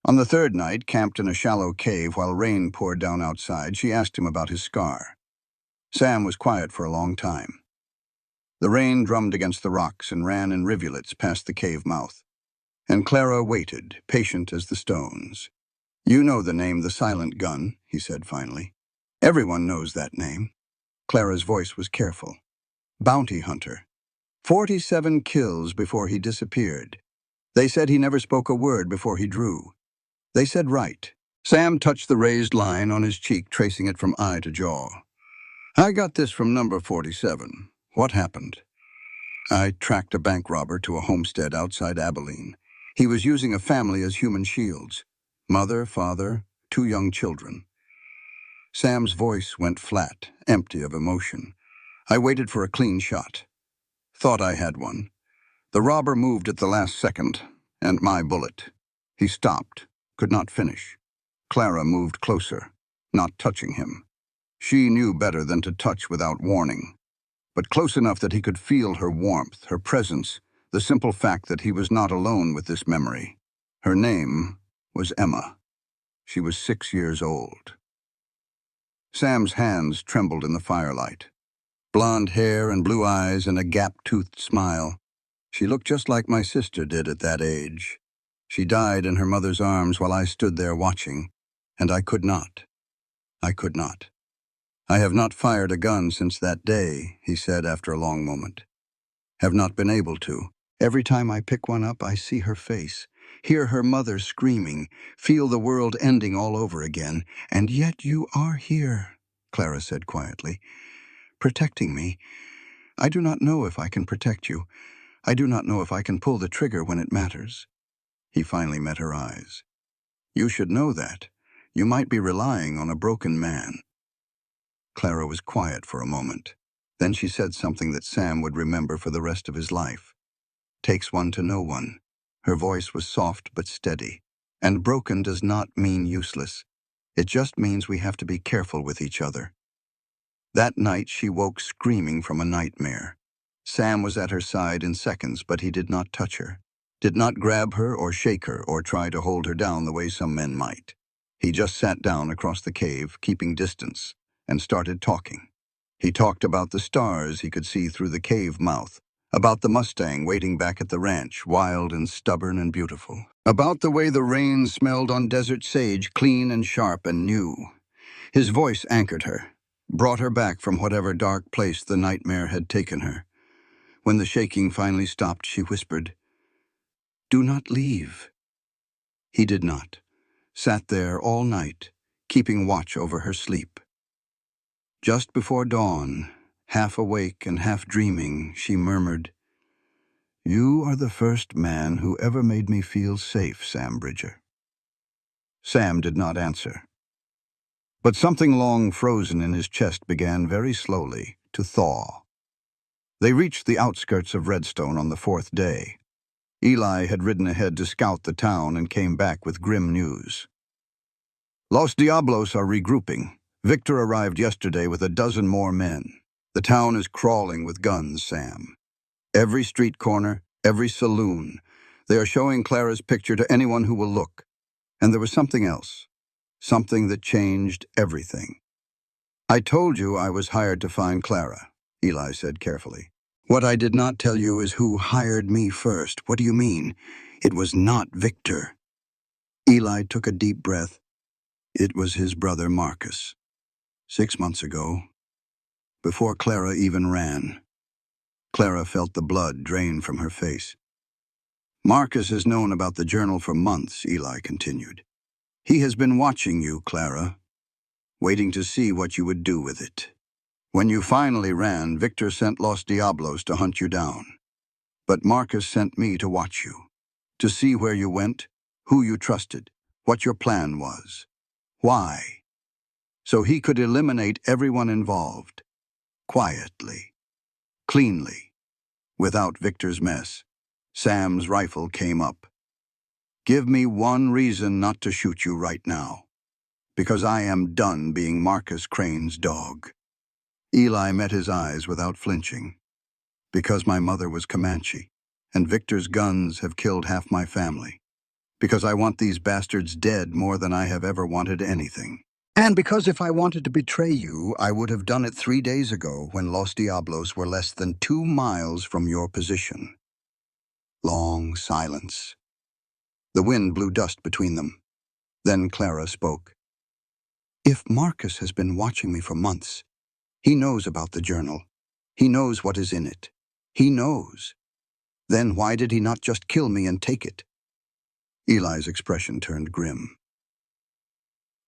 On the 3rd night, camped in a shallow cave while rain poured down outside, she asked him about his scar. Sam was quiet for a long time. The rain drummed against the rocks and ran in rivulets past the cave mouth. And Clara waited, patient as the stones. You know the name, the silent gun, he said finally. Everyone knows that name. Clara's voice was careful. Bounty hunter. 47 kills before he disappeared. They said he never spoke a word before he drew. They said right. Sam touched the raised line on his cheek, tracing it from eye to jaw. I got this from number 47. What happened? I tracked a bank robber to a homestead outside Abilene. He was using a family as human shields. Mother, father, 2 young children. Sam's voice went flat, empty of emotion. I waited for a clean shot. Thought I had one. The robber moved at the last second, and my bullet. He stopped, could not finish. Clara moved closer, not touching him. She knew better than to touch without warning, but close enough that he could feel her warmth, her presence, The simple fact that he was not alone with this memory. Her name was Emma. She was 6 years old. Sam's hands trembled in the firelight. Blonde hair and blue eyes and a gap-toothed smile. She looked just like my sister did at that age. She died in her mother's arms while I stood there watching, and I could not. I could not. I have not fired a gun since that day, he said after a long moment. Have not been able to. Every time I pick one up, I see her face, hear her mother screaming, feel the world ending all over again. And yet you are here, Clara said quietly, protecting me. I do not know if I can protect you. I do not know if I can pull the trigger when it matters. He finally met her eyes. You should know that. You might be relying on a broken man. Clara was quiet for a moment. Then she said something that Sam would remember for the rest of his life. Takes one to know one. Her voice was soft but steady. And broken does not mean useless. It just means we have to be careful with each other. That night she woke screaming from a nightmare. Sam was at her side in seconds, but he did not touch her. Did not grab her or shake her or try to hold her down the way some men might. He just sat down across the cave, keeping distance, and started talking. He talked about the stars he could see through the cave mouth, about the Mustang waiting back at the ranch, wild and stubborn and beautiful, about the way the rain smelled on desert sage, clean and sharp and new. His voice anchored her, brought her back from whatever dark place the nightmare had taken her. When the shaking finally stopped, she whispered, "Do not leave." He did not. Sat there all night, keeping watch over her sleep. Just before dawn, half awake and half dreaming, she murmured, "You are the first man who ever made me feel safe, Sam Bridger." Sam did not answer. But something long frozen in his chest began very slowly to thaw. They reached the outskirts of Redstone on the 4th day. Eli had ridden ahead to scout the town and came back with grim news. Los Diablos are regrouping. Victor arrived yesterday with a dozen more men. The town is crawling with guns, Sam. Every street corner, every saloon. They are showing Clara's picture to anyone who will look. And there was something else. Something that changed everything. I told you I was hired to find Clara, Eli said carefully. What I did not tell you is who hired me first. What do you mean? It was not Victor. Eli took a deep breath. It was his brother Marcus. 6 months ago, before Clara even ran. Clara felt the blood drain from her face. Marcus has known about the journal for months, Eli continued. He has been watching you, Clara, waiting to see what you would do with it. When you finally ran, Victor sent Los Diablos to hunt you down. But Marcus sent me to watch you, to see where you went, who you trusted, what your plan was, why. So he could eliminate everyone involved, quietly, cleanly, without Victor's mess. Sam's rifle came up. Give me one reason not to shoot you right now, because I am done being Marcus Crane's dog. Eli met his eyes without flinching. Because my mother was Comanche, and Victor's guns have killed half my family. Because I want these bastards dead more than I have ever wanted anything. And because if I wanted to betray you, I would have done it 3 days ago when Los Diablos were less than 2 miles from your position. Long silence. The wind blew dust between them. Then Clara spoke. If Marcus has been watching me for months, he knows about the journal. He knows what is in it. He knows. Then why did he not just kill me and take it? Eli's expression turned grim.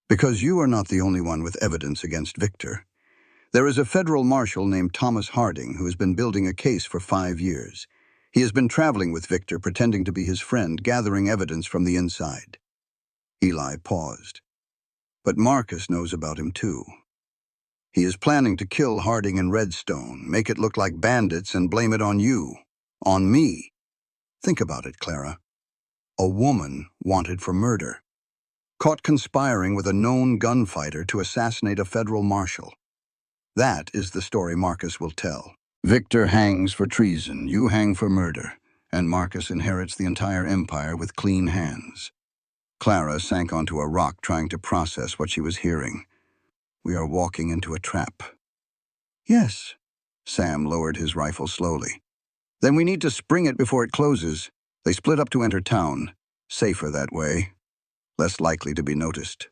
Because you are not the only one with evidence against Victor. There is a federal marshal named Thomas Harding who has been building a case for 5 years. He has been traveling with Victor, pretending to be his friend, gathering evidence from the inside. Eli paused. But Marcus knows about him too. He is planning to kill Harding and Redstone, make it look like bandits and blame it on you, on me. Think about it, Clara. A woman wanted for murder. Caught conspiring with a known gunfighter to assassinate a federal marshal. That is the story Marcus will tell. Victor hangs for treason, you hang for murder. and Marcus inherits the entire empire with clean hands. Clara sank onto a rock trying to process what she was hearing. We are walking into a trap. Yes. Sam lowered his rifle slowly. Then we need to spring it before it closes. They split up to enter town. Safer that way. Less likely to be noticed.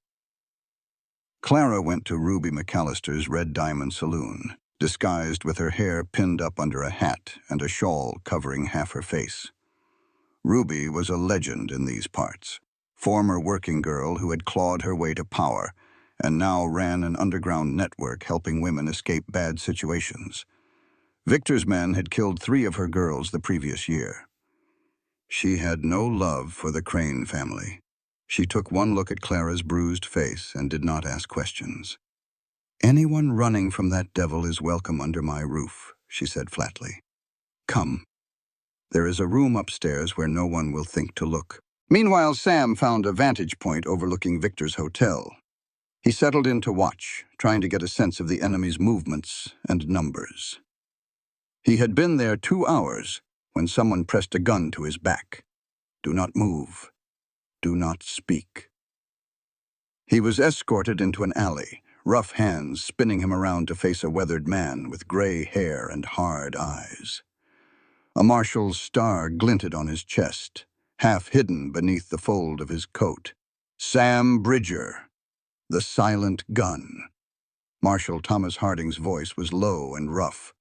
Clara went to Ruby McAllister's Red Diamond Saloon, disguised with her hair pinned up under a hat and a shawl covering half her face. Ruby was a legend in these parts, former working girl who had clawed her way to power and now ran an underground network helping women escape bad situations. Victor's men had killed 3 of her girls the previous year. She had no love for the Crane family. She took one look at Clara's bruised face and did not ask questions. "Anyone running from that devil is welcome under my roof," she said flatly. "Come. There is a room upstairs where no one will think to look." Meanwhile, Sam found a vantage point overlooking Victor's hotel. He settled in to watch, trying to get a sense of the enemy's movements and numbers. He had been there 2 hours when someone pressed a gun to his back. "Do not move. Do not speak." He was escorted into an alley, rough hands spinning him around to face a weathered man with gray hair and hard eyes. A marshal's star glinted on his chest, half hidden beneath the fold of his coat. Sam Bridger, the silent gun. Marshal Thomas Harding's voice was low and rough.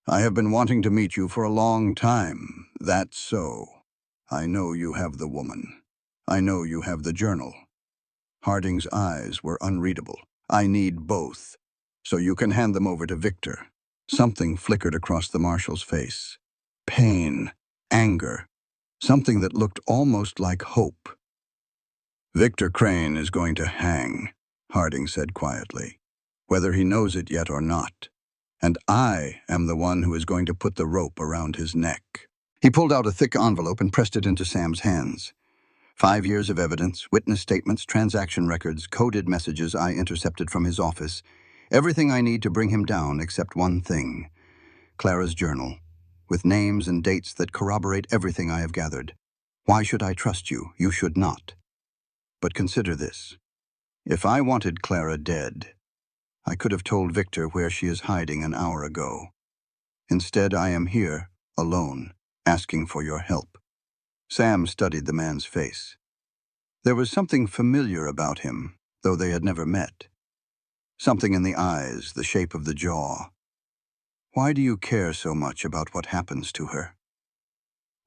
"I have been wanting to meet you for a long time. That's so. I know you have the woman. I know you have the journal." Harding's eyes were unreadable. "I need both, so you can hand them over to Victor." Something flickered across the marshal's face. Pain, anger, something that looked almost like hope. "Victor Crane is going to hang," Harding said quietly, "whether he knows it yet or not. And I am the one who is going to put the rope around his neck." He pulled out a thick envelope and pressed it into Sam's hands. 5 years of evidence, witness statements, transaction records, coded messages I intercepted from his office. Everything I need to bring him down except one thing. Clara's journal, with names and dates that corroborate everything I have gathered. Why should I trust you? You should not. But consider this. If I wanted Clara dead, I could have told Victor where she is hiding an hour ago. Instead, I am here, alone, asking for your help. Sam studied the man's face. There was something familiar about him, though they had never met. Something in the eyes, the shape of the jaw. "Why do you care so much about what happens to her?"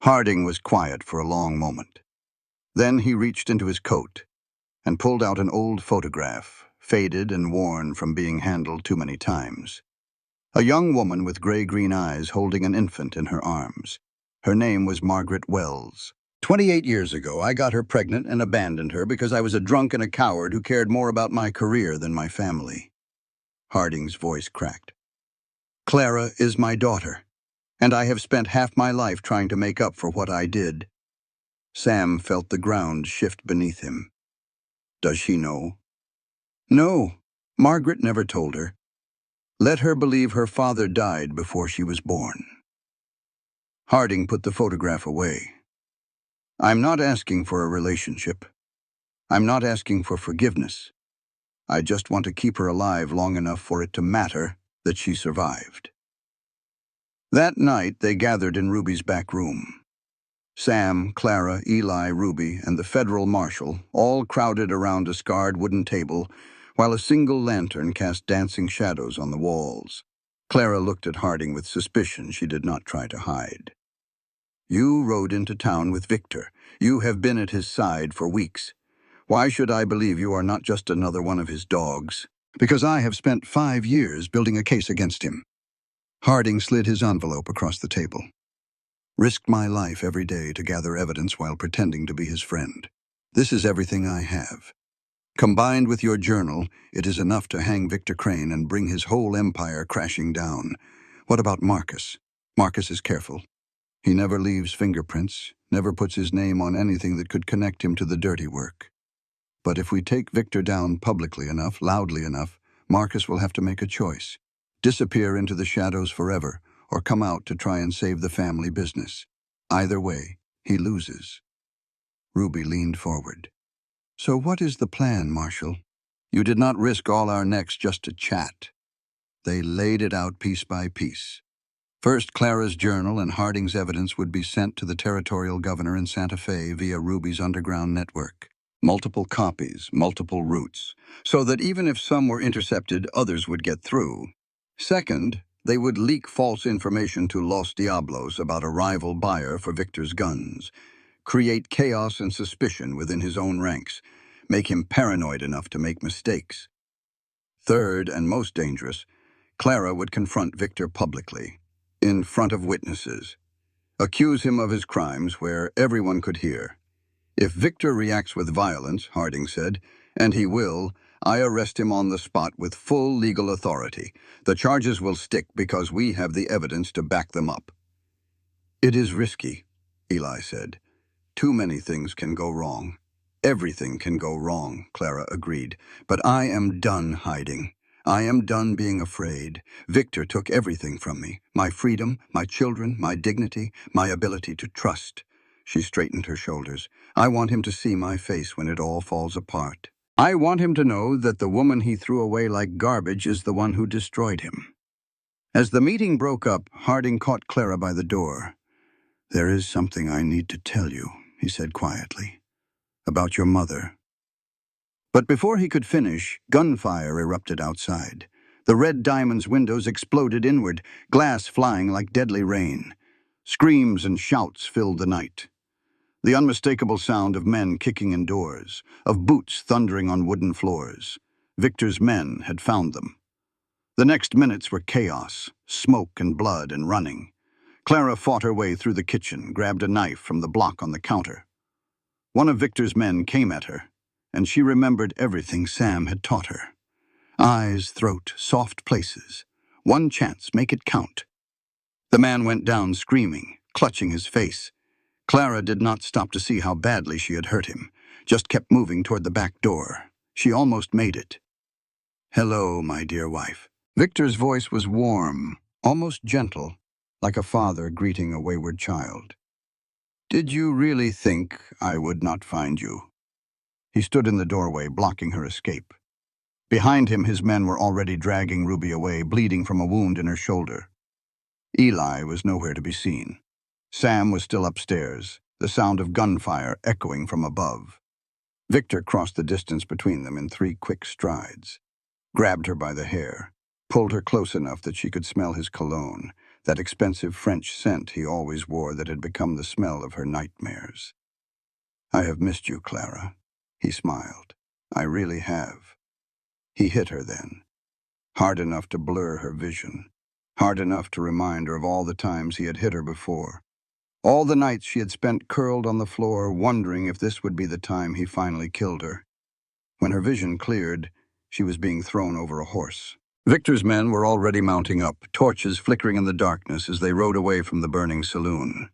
Harding was quiet for a long moment. Then he reached into his coat and pulled out an old photograph, faded and worn from being handled too many times. A young woman with gray-green eyes holding an infant in her arms. Her name was Margaret Wells. 28 years ago, I got her pregnant and abandoned her because I was a drunk and a coward who cared more about my career than my family. Harding's voice cracked. Clara is my daughter, and I have spent half my life trying to make up for what I did. Sam felt the ground shift beneath him. Does she know? No, Margaret never told her. Let her believe her father died before she was born. Harding put the photograph away. I'm not asking for a relationship. I'm not asking for forgiveness. I just want to keep her alive long enough for it to matter that she survived. That night, they gathered in Ruby's back room. Sam, Clara, Eli, Ruby, and the federal marshal all crowded around a scarred wooden table while a single lantern cast dancing shadows on the walls. Clara looked at Harding with suspicion she did not try to hide. You rode into town with Victor. You have been at his side for weeks. Why should I believe you are not just another one of his dogs? Because I have spent 5 years building a case against him. Harding slid his envelope across the table. Risked my life every day to gather evidence while pretending to be his friend. This is everything I have. Combined with your journal, it is enough to hang Victor Crane and bring his whole empire crashing down. What about Marcus? Marcus is careful. He never leaves fingerprints, never puts his name on anything that could connect him to the dirty work. But if we take Victor down publicly enough, loudly enough, Marcus will have to make a choice. Disappear into the shadows forever, or come out to try and save the family business. Either way, he loses. Ruby leaned forward. So what is the plan, Marshal? You did not risk all our necks just to chat. They laid it out piece by piece. First, Clara's journal and Harding's evidence would be sent to the territorial governor in Santa Fe via Ruby's underground network. Multiple copies, multiple routes, so that even if some were intercepted, others would get through. Second, they would leak false information to Los Diablos about a rival buyer for Victor's guns, create chaos and suspicion within his own ranks, make him paranoid enough to make mistakes. Third, and most dangerous, Clara would confront Victor publicly, in front of witnesses, accuse him of his crimes where everyone could hear. If Victor reacts with violence, Harding said, and he will, I arrest him on the spot with full legal authority. The charges will stick because we have the evidence to back them up. It is risky, Eli said. Too many things can go wrong. Everything can go wrong, Clara agreed. But I am done hiding. I am done being afraid. Victor took everything from me. My freedom, my children, my dignity, my ability to trust. She straightened her shoulders. I want him to see my face when it all falls apart. I want him to know that the woman he threw away like garbage is the one who destroyed him. As the meeting broke up, Harding caught Clara by the door. There is something I need to tell you, he said quietly. About your mother. But before he could finish, gunfire erupted outside. The Red Diamond's windows exploded inward, glass flying like deadly rain. Screams and shouts filled the night. The unmistakable sound of men kicking in doors, of boots thundering on wooden floors. Victor's men had found them. The next minutes were chaos, smoke and blood and running. Clara fought her way through the kitchen, grabbed a knife from the block on the counter. One of Victor's men came at her, and she remembered everything Sam had taught her. Eyes, throat, soft places. One chance, make it count. The man went down screaming, clutching his face. Clara did not stop to see how badly she had hurt him, just kept moving toward the back door. She almost made it. Hello, my dear wife. Victor's voice was warm, almost gentle, like a father greeting a wayward child. Did you really think I would not find you? He stood in the doorway, blocking her escape. Behind him, his men were already dragging Ruby away, bleeding from a wound in her shoulder. Eli was nowhere to be seen. Sam was still upstairs, the sound of gunfire echoing from above. Victor crossed the distance between them in 3 quick strides, grabbed her by the hair, pulled her close enough that she could smell his cologne, that expensive French scent he always wore that had become the smell of her nightmares. I have missed you, Clara. He smiled. I really have. He hit her then, hard enough to blur her vision, hard enough to remind her of all the times he had hit her before, all the nights she had spent curled on the floor wondering if this would be the time he finally killed her. When her vision cleared, she was being thrown over a horse. Victor's men were already mounting up, torches flickering in the darkness as they rode away from the burning saloon.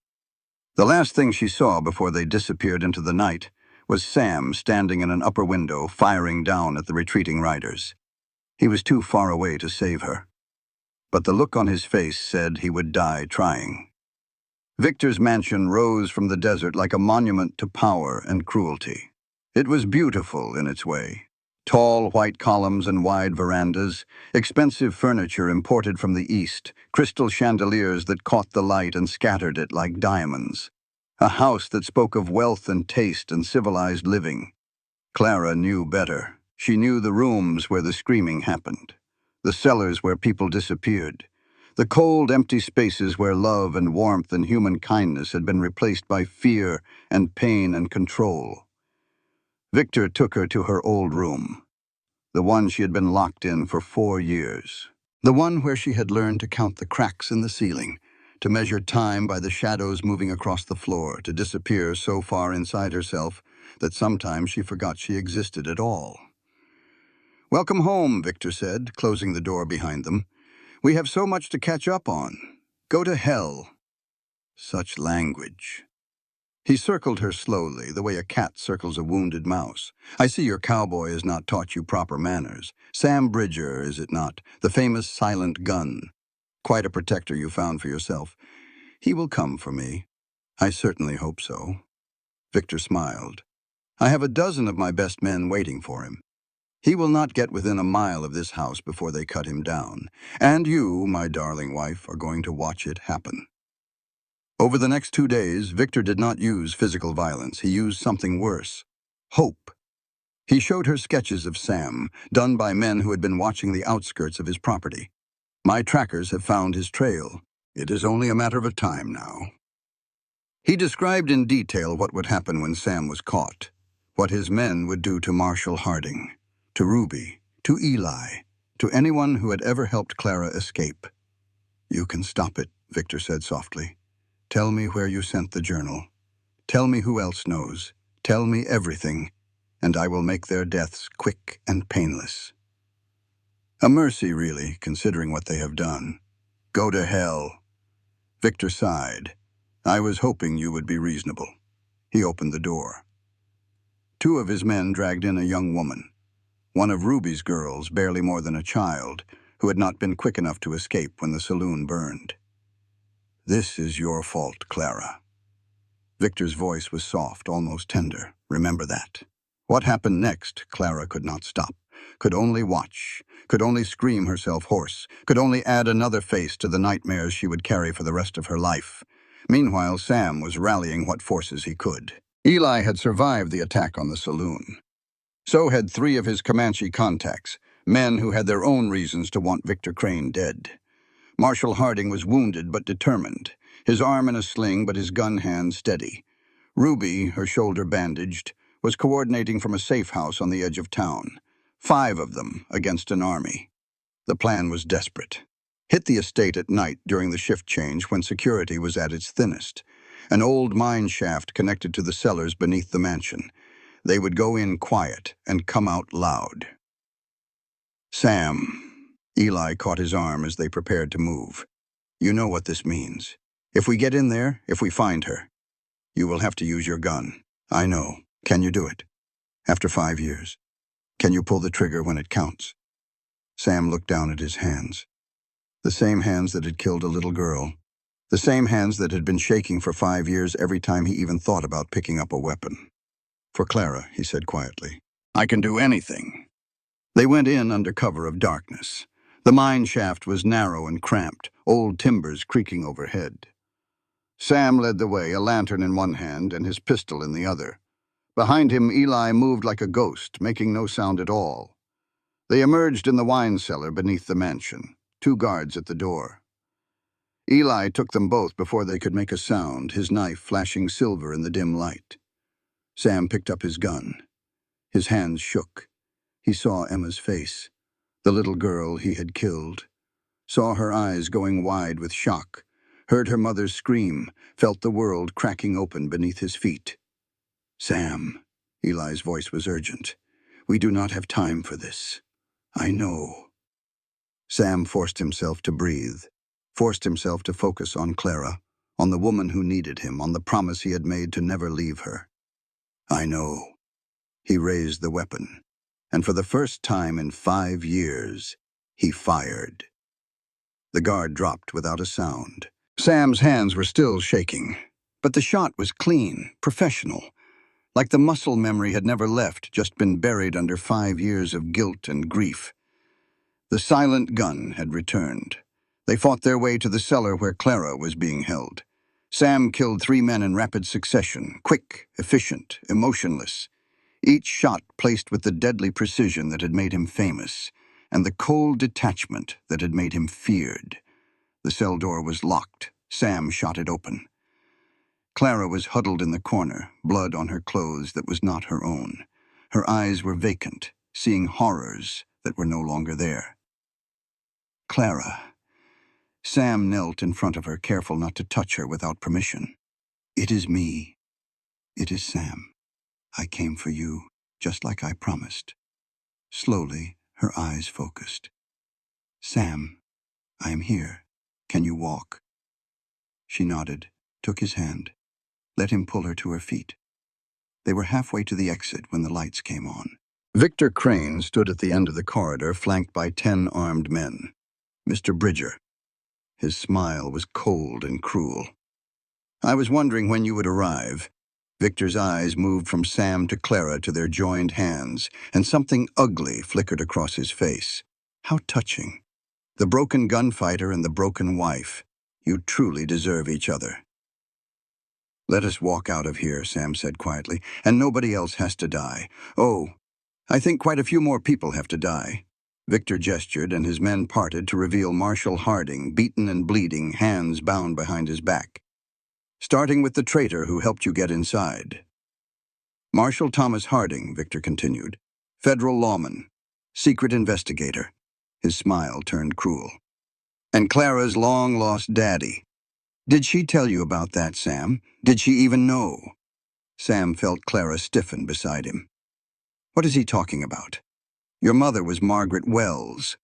The last thing she saw before they disappeared into the night was Sam standing in an upper window, firing down at the retreating riders. He was too far away to save her, but the look on his face said he would die trying. Victor's mansion rose from the desert like a monument to power and cruelty. It was beautiful in its way. Tall white columns and wide verandas, expensive furniture imported from the east, crystal chandeliers that caught the light and scattered it like diamonds. A house that spoke of wealth and taste and civilized living. Clara knew better. She knew the rooms where the screaming happened, the cellars where people disappeared, the cold, empty spaces where love and warmth and human kindness had been replaced by fear and pain and control. Victor took her to her old room, the one she had been locked in for 4 years, the one where she had learned to count the cracks in the ceiling, to measure time by the shadows moving across the floor, to disappear so far inside herself that sometimes she forgot she existed at all. Welcome home, Victor said, closing the door behind them. We have so much to catch up on. Go to hell. Such language. He circled her slowly, the way a cat circles a wounded mouse. I see your cowboy has not taught you proper manners. Sam Bridger, is it not? The famous silent gun. Quite a protector you found for yourself. He will come for me. I certainly hope so. Victor smiled. I have a dozen of my best men waiting for him. He will not get within a mile of this house before they cut him down. And you, my darling wife, are going to watch it happen. Over the next 2 days, Victor did not use physical violence. He used something worse. Hope. He showed her sketches of Sam, done by men who had been watching the outskirts of his property. My trackers have found his trail. It is only a matter of time now. He described in detail what would happen when Sam was caught, what his men would do to Marshall Harding, to Ruby, to Eli, to anyone who had ever helped Clara escape. You can stop it, Victor said softly. Tell me where you sent the journal. Tell me who else knows. Tell me everything, and I will make their deaths quick and painless. A mercy, really, considering what they have done. Go to hell. Victor sighed. I was hoping you would be reasonable. He opened the door. 2 of his men dragged in a young woman, one of Ruby's girls, barely more than a child, who had not been quick enough to escape when the saloon burned. This is your fault, Clara. Victor's voice was soft, almost tender. Remember that. What happened next, Clara could not stop, could only watch, could only scream herself hoarse, could only add another face to the nightmares she would carry for the rest of her life. Meanwhile, Sam was rallying what forces he could. Eli had survived the attack on the saloon. So had 3 of his Comanche contacts, men who had their own reasons to want Victor Crane dead. Marshall Harding was wounded but determined, his arm in a sling but his gun hand steady. Ruby, her shoulder bandaged, was coordinating from a safe house on the edge of town. 5 of them against an army. The plan was desperate. Hit the estate at night during the shift change when security was at its thinnest. An old mine shaft connected to the cellars beneath the mansion. They would go in quiet and come out loud. Sam. Eli caught his arm as they prepared to move. You know what this means. If we get in there, if we find her, you will have to use your gun. I know. Can you do it? After 5 years. Can you pull the trigger when it counts? Sam looked down at his hands. The same hands that had killed a little girl. The same hands that had been shaking for 5 years every time he even thought about picking up a weapon. For Clara, he said quietly, I can do anything. They went in under cover of darkness. The mine shaft was narrow and cramped, old timbers creaking overhead. Sam led the way, a lantern in one hand and his pistol in the other. Behind him, Eli moved like a ghost, making no sound at all. They emerged in the wine cellar beneath the mansion, 2 guards at the door. Eli took them both before they could make a sound, his knife flashing silver in the dim light. Sam picked up his gun. His hands shook. He saw Emma's face, the little girl he had killed, saw her eyes going wide with shock, heard her mother scream, felt the world cracking open beneath his feet. Sam, Eli's voice was urgent. We do not have time for this. I know. Sam forced himself to breathe, forced himself to focus on Clara, on the woman who needed him, on the promise he had made to never leave her. I know. He raised the weapon, and for the first time in 5 years, he fired. The guard dropped without a sound. Sam's hands were still shaking, but the shot was clean, professional, like the muscle memory had never left, just been buried under 5 years of guilt and grief. The silent gun had returned. They fought their way to the cellar where Clara was being held. Sam killed 3 men in rapid succession, quick, efficient, emotionless. Each shot placed with the deadly precision that had made him famous, and the cold detachment that had made him feared. The cell door was locked. Sam shot it open. Clara was huddled in the corner, blood on her clothes that was not her own. Her eyes were vacant, seeing horrors that were no longer there. Clara. Sam knelt in front of her, careful not to touch her without permission. It is me. It is Sam. I came for you, just like I promised. Slowly, her eyes focused. Sam, I am here. Can you walk? She nodded, took his hand, let him pull her to her feet. They were halfway to the exit when the lights came on. Victor Crane stood at the end of the corridor, flanked by 10 armed men. Mr. Bridger. His smile was cold and cruel. I was wondering when you would arrive. Victor's eyes moved from Sam to Clara to their joined hands, and something ugly flickered across his face. How touching. The broken gunfighter and the broken wife. You truly deserve each other. Let us walk out of here, Sam said quietly, and nobody else has to die. Oh, I think quite a few more people have to die. Victor gestured, and his men parted to reveal Marshal Harding, beaten and bleeding, hands bound behind his back. Starting with the traitor who helped you get inside. Marshal Thomas Harding, Victor continued. Federal lawman. Secret investigator. His smile turned cruel. And Clara's long-lost daddy. Did she tell you about that, Sam? Did she even know? Sam felt Clara stiffen beside him. What is he talking about? Your mother was Margaret Wells.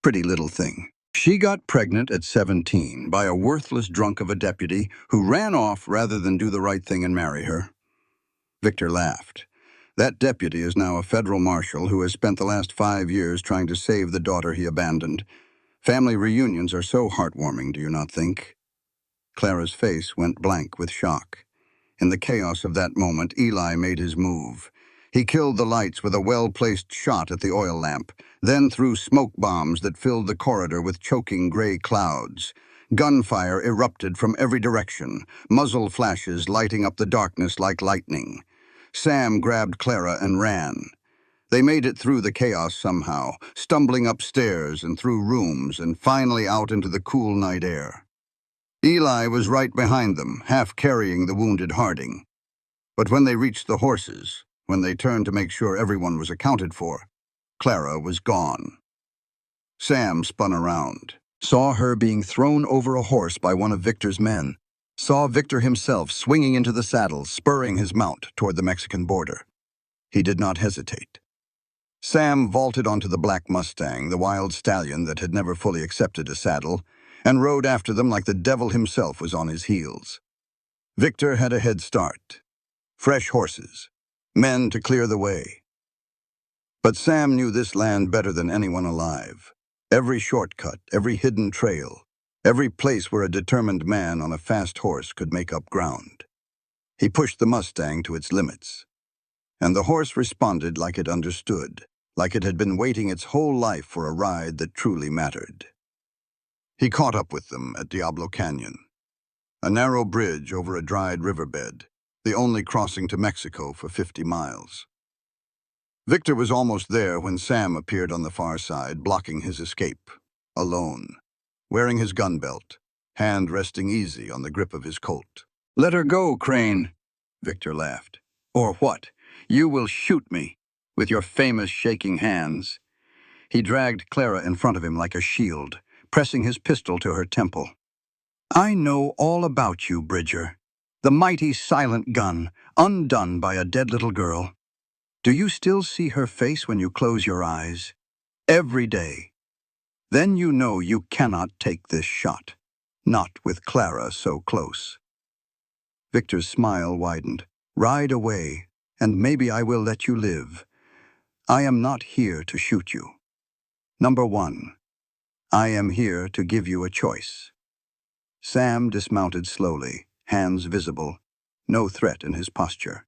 Pretty little thing. She got pregnant at 17 by a worthless drunk of a deputy who ran off rather than do the right thing and marry her. Victor laughed. That deputy is now a federal marshal who has spent the last 5 years trying to save the daughter he abandoned. Family reunions are so heartwarming, do you not think? Clara's face went blank with shock. In the chaos of that moment, Eli made his move. He killed the lights with a well-placed shot at the oil lamp, then threw smoke bombs that filled the corridor with choking gray clouds. Gunfire erupted from every direction, muzzle flashes lighting up the darkness like lightning. Sam grabbed Clara and ran. They made it through the chaos somehow, stumbling upstairs and through rooms and finally out into the cool night air. Eli was right behind them, half carrying the wounded Harding. But when they reached the horses, when they turned to make sure everyone was accounted for, Clara was gone. Sam spun around, saw her being thrown over a horse by one of Victor's men, saw Victor himself swinging into the saddle, spurring his mount toward the Mexican border. He did not hesitate. Sam vaulted onto the black Mustang, the wild stallion that had never fully accepted a saddle, and rode after them like the devil himself was on his heels. Victor had a head start. Fresh horses, men to clear the way. But Sam knew this land better than anyone alive. Every shortcut, every hidden trail, every place where a determined man on a fast horse could make up ground. He pushed the Mustang to its limits, and the horse responded like it understood, like it had been waiting its whole life for a ride that truly mattered. He caught up with them at Diablo Canyon, a narrow bridge over a dried riverbed, the only crossing to Mexico for 50 miles. Victor was almost there when Sam appeared on the far side, blocking his escape, alone, wearing his gun belt, hand resting easy on the grip of his Colt. "Let her go, Crane," Victor laughed. "Or what? You will shoot me, with your famous shaking hands." He dragged Clara in front of him like a shield, pressing his pistol to her temple. "I know all about you, Bridger. The mighty silent gun, undone by a dead little girl. Do you still see her face when you close your eyes? Every day. Then you know you cannot take this shot. Not with Clara so close." Victor's smile widened. "Ride away, and maybe I will let you live. I am not here to shoot you. Number 1, I am here to give you a choice." Sam dismounted slowly, hands visible, no threat in his posture.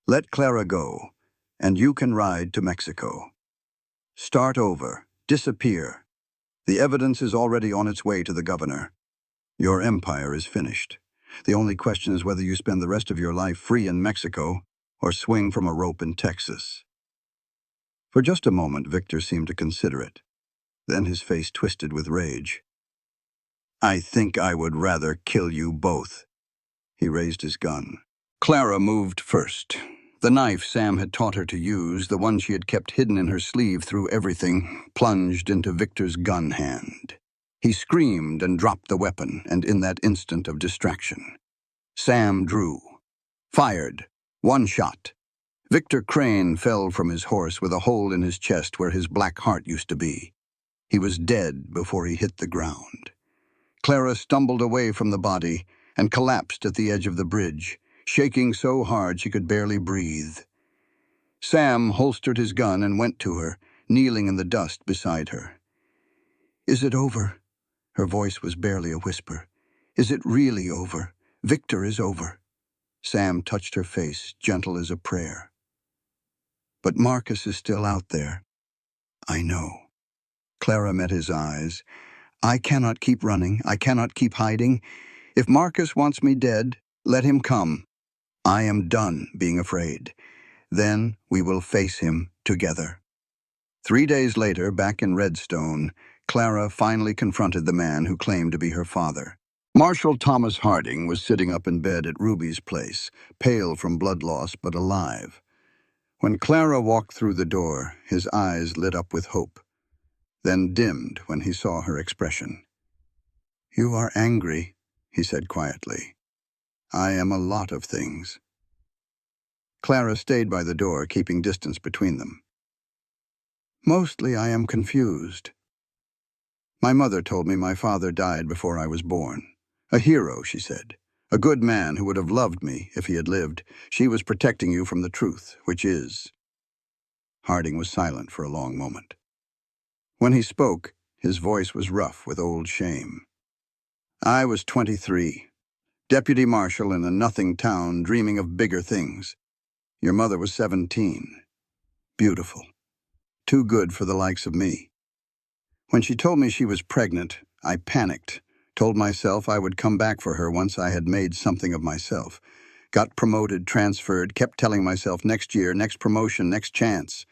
"Let Clara go, and you can ride to Mexico. Start over, disappear. The evidence is already on its way to the governor. Your empire is finished. The only question is whether you spend the rest of your life free in Mexico or swing from a rope in Texas." For just a moment, Victor seemed to consider it. Then his face twisted with rage. "I think I would rather kill you both." He raised his gun. Clara moved first. The knife Sam had taught her to use, the one she had kept hidden in her sleeve through everything, plunged into Victor's gun hand. He screamed and dropped the weapon, and in that instant of distraction, Sam drew. Fired. One shot. Victor Crane fell from his horse with a hole in his chest where his black heart used to be. He was dead before he hit the ground. Clara stumbled away from the body and collapsed at the edge of the bridge, shaking so hard she could barely breathe. Sam holstered his gun and went to her, kneeling in the dust beside her. "Is it over?" Her voice was barely a whisper. "Is it really over? Victor is over." Sam touched her face, gentle as a prayer. "But Marcus is still out there." "I know." Clara met his eyes. "I cannot keep running. I cannot keep hiding. If Marcus wants me dead, let him come. I am done being afraid. Then we will face him together." 3 days later, back in Redstone, Clara finally confronted the man who claimed to be her father. Marshal Thomas Harding was sitting up in bed at Ruby's place, pale from blood loss but alive. When Clara walked through the door, his eyes lit up with hope, then dimmed when he saw her expression. "You are angry," he said quietly. "I am a lot of things." Clara stayed by the door, keeping distance between them. "Mostly I am confused. My mother told me my father died before I was born. A hero, she said. A good man who would have loved me if he had lived. She was protecting you from the truth, which is—" Harding was silent for a long moment. When he spoke, his voice was rough with old shame. "I was 23, deputy marshal in a nothing town dreaming of bigger things. Your mother was 17. Beautiful. Too good for the likes of me. When she told me she was pregnant, I panicked, told myself I would come back for her once I had made something of myself. Got promoted, transferred, kept telling myself next year, next promotion, next chance."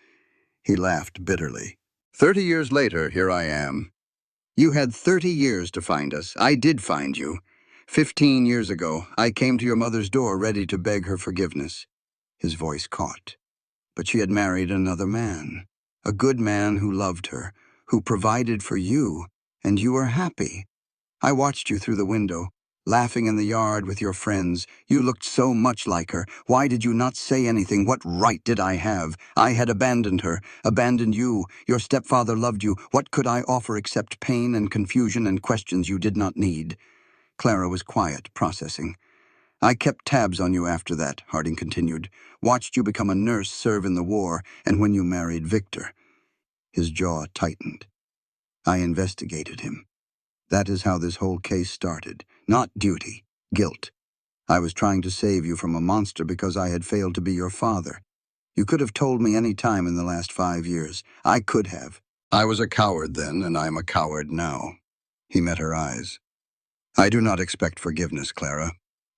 He laughed bitterly. 30 years later, here I am. You had 30 years to find us. I did find you. 15 years ago, I came to your mother's door ready to beg her forgiveness." His voice caught. "But she had married another man. A good man who loved her, who provided for you, and you were happy. I watched you through the window, laughing in the yard with your friends. You looked so much like her. Why did you not say anything? What right did I have? I had abandoned her, abandoned you. Your stepfather loved you. What could I offer except pain and confusion and questions you did not need?" Clara was quiet, processing. "I kept tabs on you after that," Harding continued. "Watched you become a nurse, serve in the war, and when you married Victor." His jaw tightened. "I investigated him. That is how this whole case started. Not duty, guilt. I was trying to save you from a monster because I had failed to be your father. You could have told me any time in the last 5 years. I could have. I was a coward then, and I am a coward now." He met her eyes. "I do not expect forgiveness, Clara.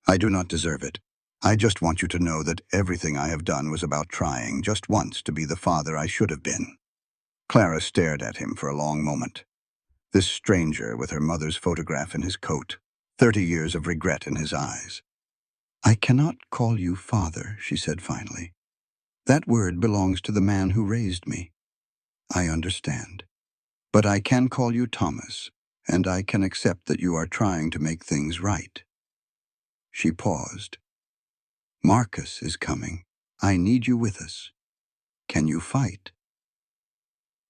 I do not deserve it. I just want you to know that everything I have done was about trying, just once, to be the father I should have been." Clara stared at him for a long moment. This stranger with her mother's photograph in his coat, 30 years of regret in his eyes. "I cannot call you father," she said finally. "That word belongs to the man who raised me. I understand. But I can call you Thomas, and I can accept that you are trying to make things right." She paused. "Marcus is coming. I need you with us. Can you fight?"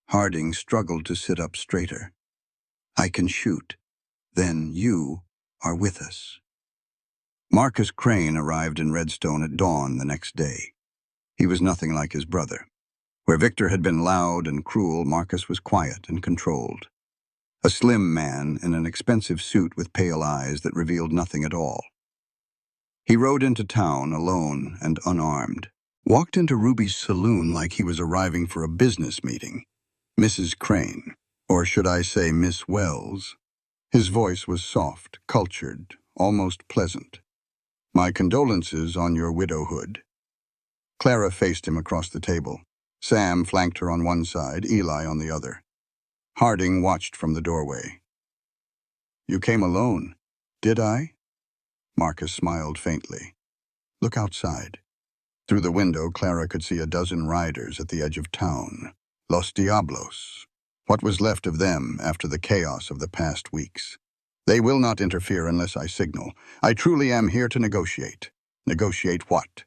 Harding struggled to sit up straighter. "I can shoot. Then you are with us." Marcus Crane arrived in Redstone at dawn the next day. He was nothing like his brother. Where Victor had been loud and cruel, Marcus was quiet and controlled. A slim man in an expensive suit with pale eyes that revealed nothing at all. He rode into town alone and unarmed, walked into Ruby's saloon like he was arriving for a business meeting. "Mrs. Crane, or should I say Miss Wells?" His voice was soft, cultured, almost pleasant. "My condolences on your widowhood." Clara faced him across the table. Sam flanked her on one side, Eli on the other. Harding watched from the doorway. "You came alone." "Did I?" Marcus smiled faintly. "Look outside." Through the window, Clara could see a dozen riders at the edge of town. Los Diablos. What was left of them after the chaos of the past weeks? "They will not interfere unless I signal. I truly am here to negotiate." "Negotiate what?"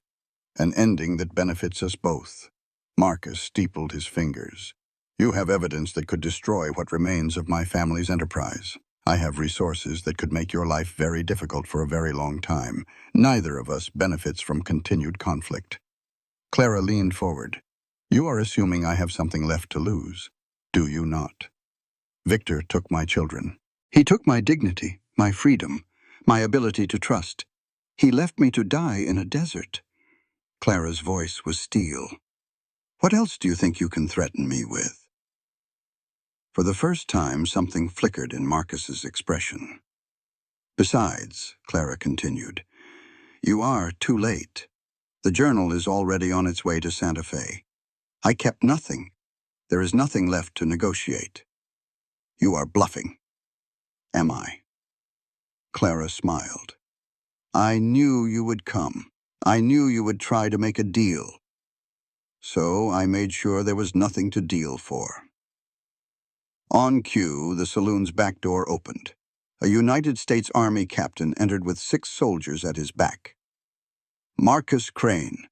"An ending that benefits us both." Marcus steepled his fingers. "You have evidence that could destroy what remains of my family's enterprise. I have resources that could make your life very difficult for a very long time. Neither of us benefits from continued conflict." Clara leaned forward. "You are assuming I have something left to lose. Do you not?" "Victor took my children. He took my dignity, my freedom, my ability to trust. He left me to die in a desert. Clara's voice was steel. What else do you think you can threaten me with? For the first time, something flickered in Marcus's expression. Besides, Clara continued, you are too late. The journal is already on its way to Santa Fe. I kept nothing. There is nothing left to negotiate. You are bluffing. Am I? Clara smiled. I knew you would come. I knew you would try to make a deal. So I made sure there was nothing to deal for. On cue, the saloon's back door opened. A United States Army captain entered with 6 soldiers at his back. Marcus Crane.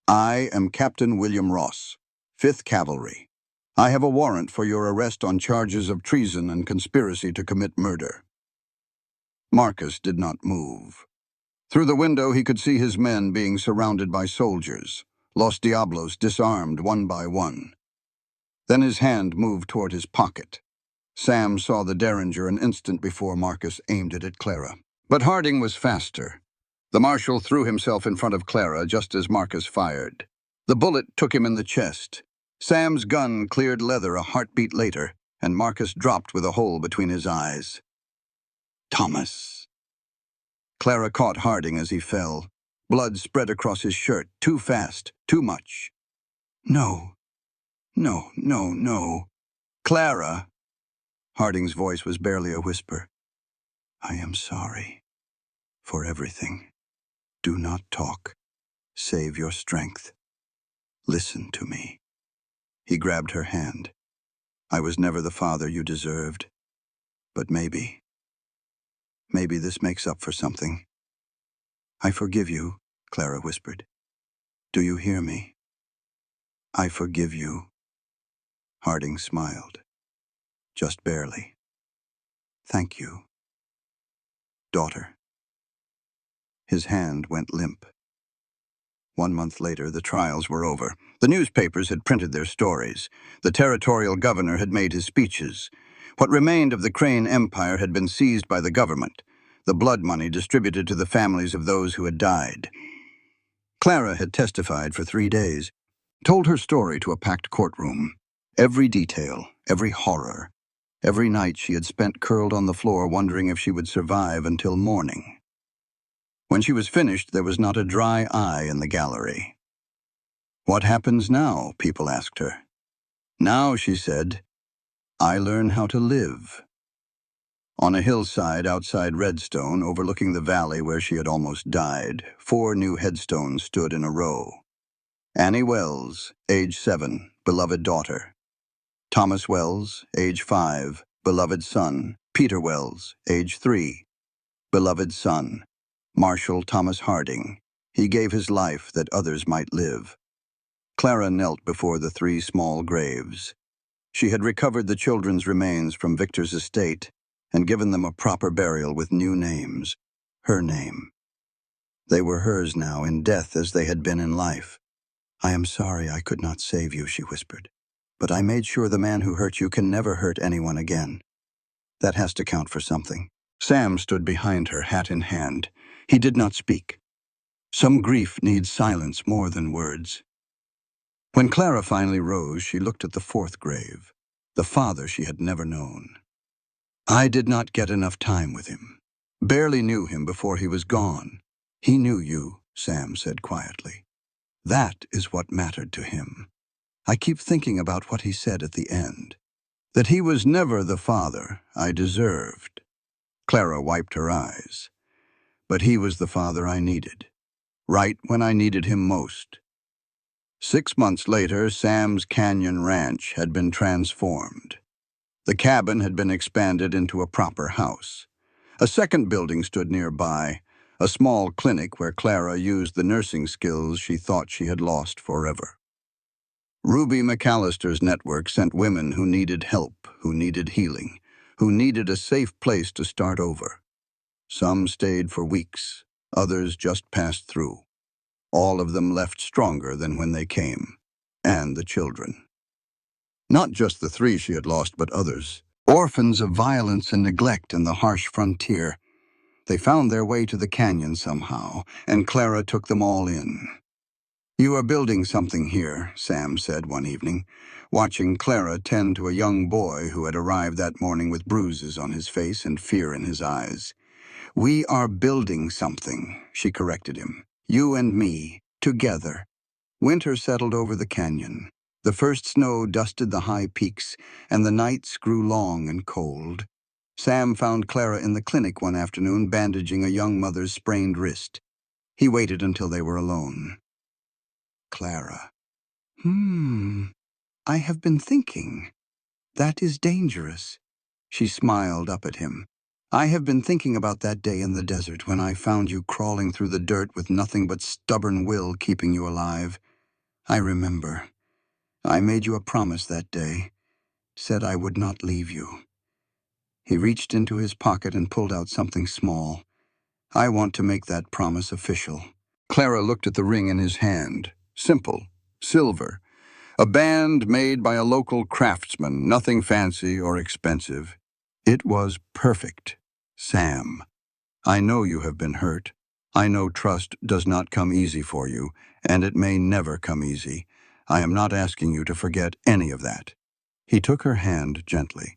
I am Captain William Ross, 5th Cavalry. I have a warrant for your arrest on charges of treason and conspiracy to commit murder. Marcus did not move. Through the window, he could see his men being surrounded by soldiers, Los Diablos disarmed one by one. Then his hand moved toward his pocket. Sam saw the derringer an instant before Marcus aimed it at Clara. But Harding was faster. The marshal threw himself in front of Clara just as Marcus fired. The bullet took him in the chest. Sam's gun cleared leather a heartbeat later, and Marcus dropped with a hole between his eyes. Thomas. Clara caught Harding as he fell. Blood spread across his shirt, too fast, too much. No. No, no, no. Clara. Harding's voice was barely a whisper. I am sorry. For everything. Do not talk. Save your strength. Listen to me. He grabbed her hand. I was never the father you deserved. But maybe this makes up for something. I forgive you, Clara whispered. Do you hear me? I forgive you. Harding smiled. Just barely. Thank you. Daughter. His hand went limp. 1 month later, the trials were over. The newspapers had printed their stories. The territorial governor had made his speeches. What remained of the Crane Empire had been seized by the government, the blood money distributed to the families of those who had died. Clara had testified for 3 days, told her story to a packed courtroom. Every detail, every horror, every night she had spent curled on the floor wondering if she would survive until morning. When she was finished, there was not a dry eye in the gallery. What happens now? People asked her. Now, she said, I learn how to live. On a hillside outside Redstone, overlooking the valley where she had almost died, 4 new headstones stood in a row. Annie Wells, age 7, beloved daughter. Thomas Wells, age 5, beloved son. Peter Wells, age 3, beloved son. Marshal Thomas Harding. He gave his life that others might live. Clara knelt before the 3 small graves. She had recovered the children's remains from Victor's estate and given them a proper burial with new names. Her name. They were hers now in death as they had been in life. I am sorry I could not save you, she whispered. But I made sure the man who hurt you can never hurt anyone again. That has to count for something. Sam stood behind her, hat in hand. He did not speak. Some grief needs silence more than words. When Clara finally rose, she looked at the 4th grave, the father she had never known. I did not get enough time with him. Barely knew him before he was gone. He knew you, Sam said quietly. That is what mattered to him. I keep thinking about what he said at the end. That he was never the father I deserved. Clara wiped her eyes. But he was the father I needed. Right when I needed him most. 6 months later, Sam's Canyon Ranch had been transformed. The cabin had been expanded into a proper house. A second building stood nearby, a small clinic where Clara used the nursing skills she thought she had lost forever. Ruby McAllister's network sent women who needed help, who needed healing, who needed a safe place to start over. Some stayed for weeks, others just passed through. All of them left stronger than when they came, and the children. Not just the 3 she had lost, but others. Orphans of violence and neglect in the harsh frontier. They found their way to the canyon somehow, and Clara took them all in. "You are building something here," Sam said one evening, watching Clara tend to a young boy who had arrived that morning with bruises on his face and fear in his eyes. "We are building something," she corrected him. "You and me, together." Winter settled over the canyon. The first snow dusted the high peaks, and the nights grew long and cold. Sam found Clara in the clinic one afternoon bandaging a young mother's sprained wrist. He waited until they were alone. "Clara. I have been thinking. That is dangerous." She smiled up at him. "I have been thinking about that day in the desert when I found you crawling through the dirt with nothing but stubborn will keeping you alive. I remember. I made you a promise that day, said I would not leave you." He reached into his pocket and pulled out something small. "I want to make that promise official." Clara looked at the ring in his hand. Simple, silver. A band made by a local craftsman, nothing fancy or expensive. It was perfect. "Sam, I know you have been hurt. I know trust does not come easy for you, and it may never come easy. I am not asking you to forget any of that." He took her hand gently.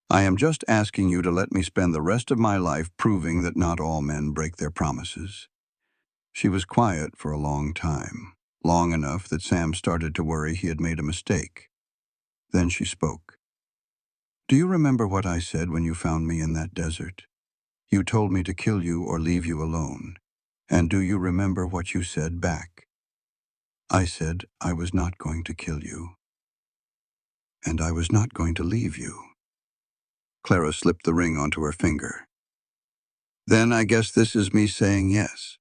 "I am just asking you to let me spend the rest of my life proving that not all men break their promises." She was quiet for a long time, long enough that Sam started to worry he had made a mistake. Then she spoke. "Do you remember what I said when you found me in that desert? You told me to kill you or leave you alone. And do you remember what you said back?" "I said I was not going to kill you. And I was not going to leave you." Clara slipped the ring onto her finger. "Then I guess this is me saying yes."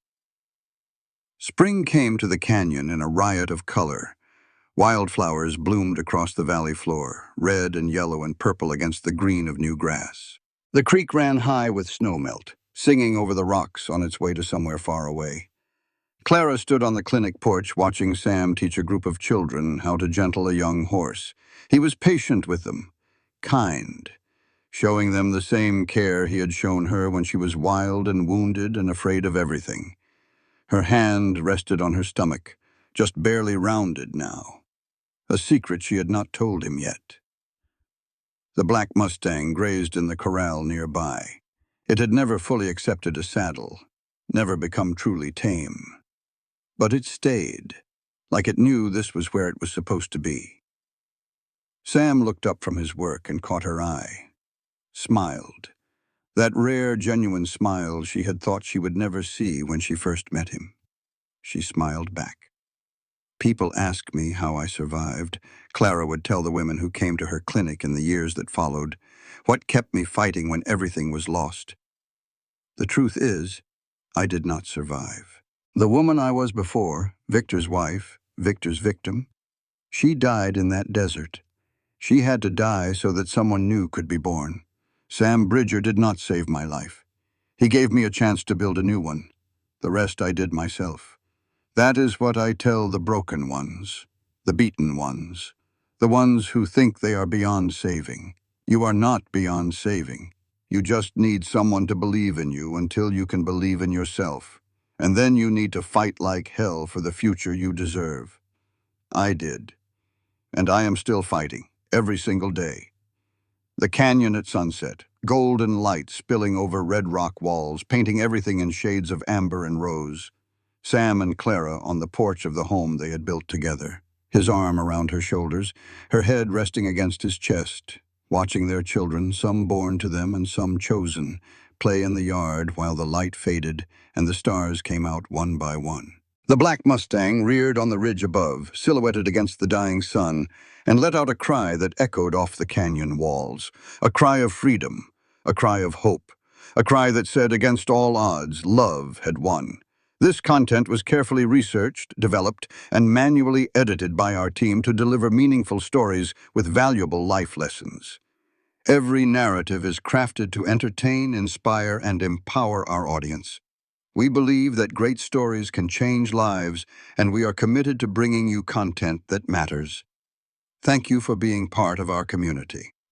Spring came to the canyon in a riot of color. Wildflowers bloomed across the valley floor, red and yellow and purple against the green of new grass. The creek ran high with snowmelt, singing over the rocks on its way to somewhere far away. Clara stood on the clinic porch watching Sam teach a group of children how to gentle a young horse. He was patient with them, kind, showing them the same care he had shown her when she was wild and wounded and afraid of everything. Her hand rested on her stomach, just barely rounded now. A secret she had not told him yet. The black Mustang grazed in the corral nearby. It had never fully accepted a saddle, never become truly tame. But it stayed, like it knew this was where it was supposed to be. Sam looked up from his work and caught her eye. Smiled. That rare, genuine smile she had thought she would never see when she first met him. She smiled back. "People ask me how I survived," Clara would tell the women who came to her clinic in the years that followed. "What kept me fighting when everything was lost? The truth is, I did not survive. The woman I was before, Victor's wife, Victor's victim, she died in that desert. She had to die so that someone new could be born. Sam Bridger did not save my life. He gave me a chance to build a new one. The rest I did myself. That is what I tell the broken ones, the beaten ones, the ones who think they are beyond saving. You are not beyond saving. You just need someone to believe in you until you can believe in yourself. And then you need to fight like hell for the future you deserve. I did. And I am still fighting, every single day. The canyon at sunset, golden light spilling over red rock walls, painting everything in shades of amber and rose. Sam and Clara on the porch of the home they had built together, his arm around her shoulders, her head resting against his chest, watching their children, some born to them and some chosen, play in the yard while the light faded and the stars came out one by one. The black Mustang reared on the ridge above, silhouetted against the dying sun, and let out a cry that echoed off the canyon walls, a cry of freedom, a cry of hope, a cry that said against all odds, love had won. This content was carefully researched, developed, and manually edited by our team to deliver meaningful stories with valuable life lessons. Every narrative is crafted to entertain, inspire, and empower our audience. We believe that great stories can change lives, and we are committed to bringing you content that matters. Thank you for being part of our community.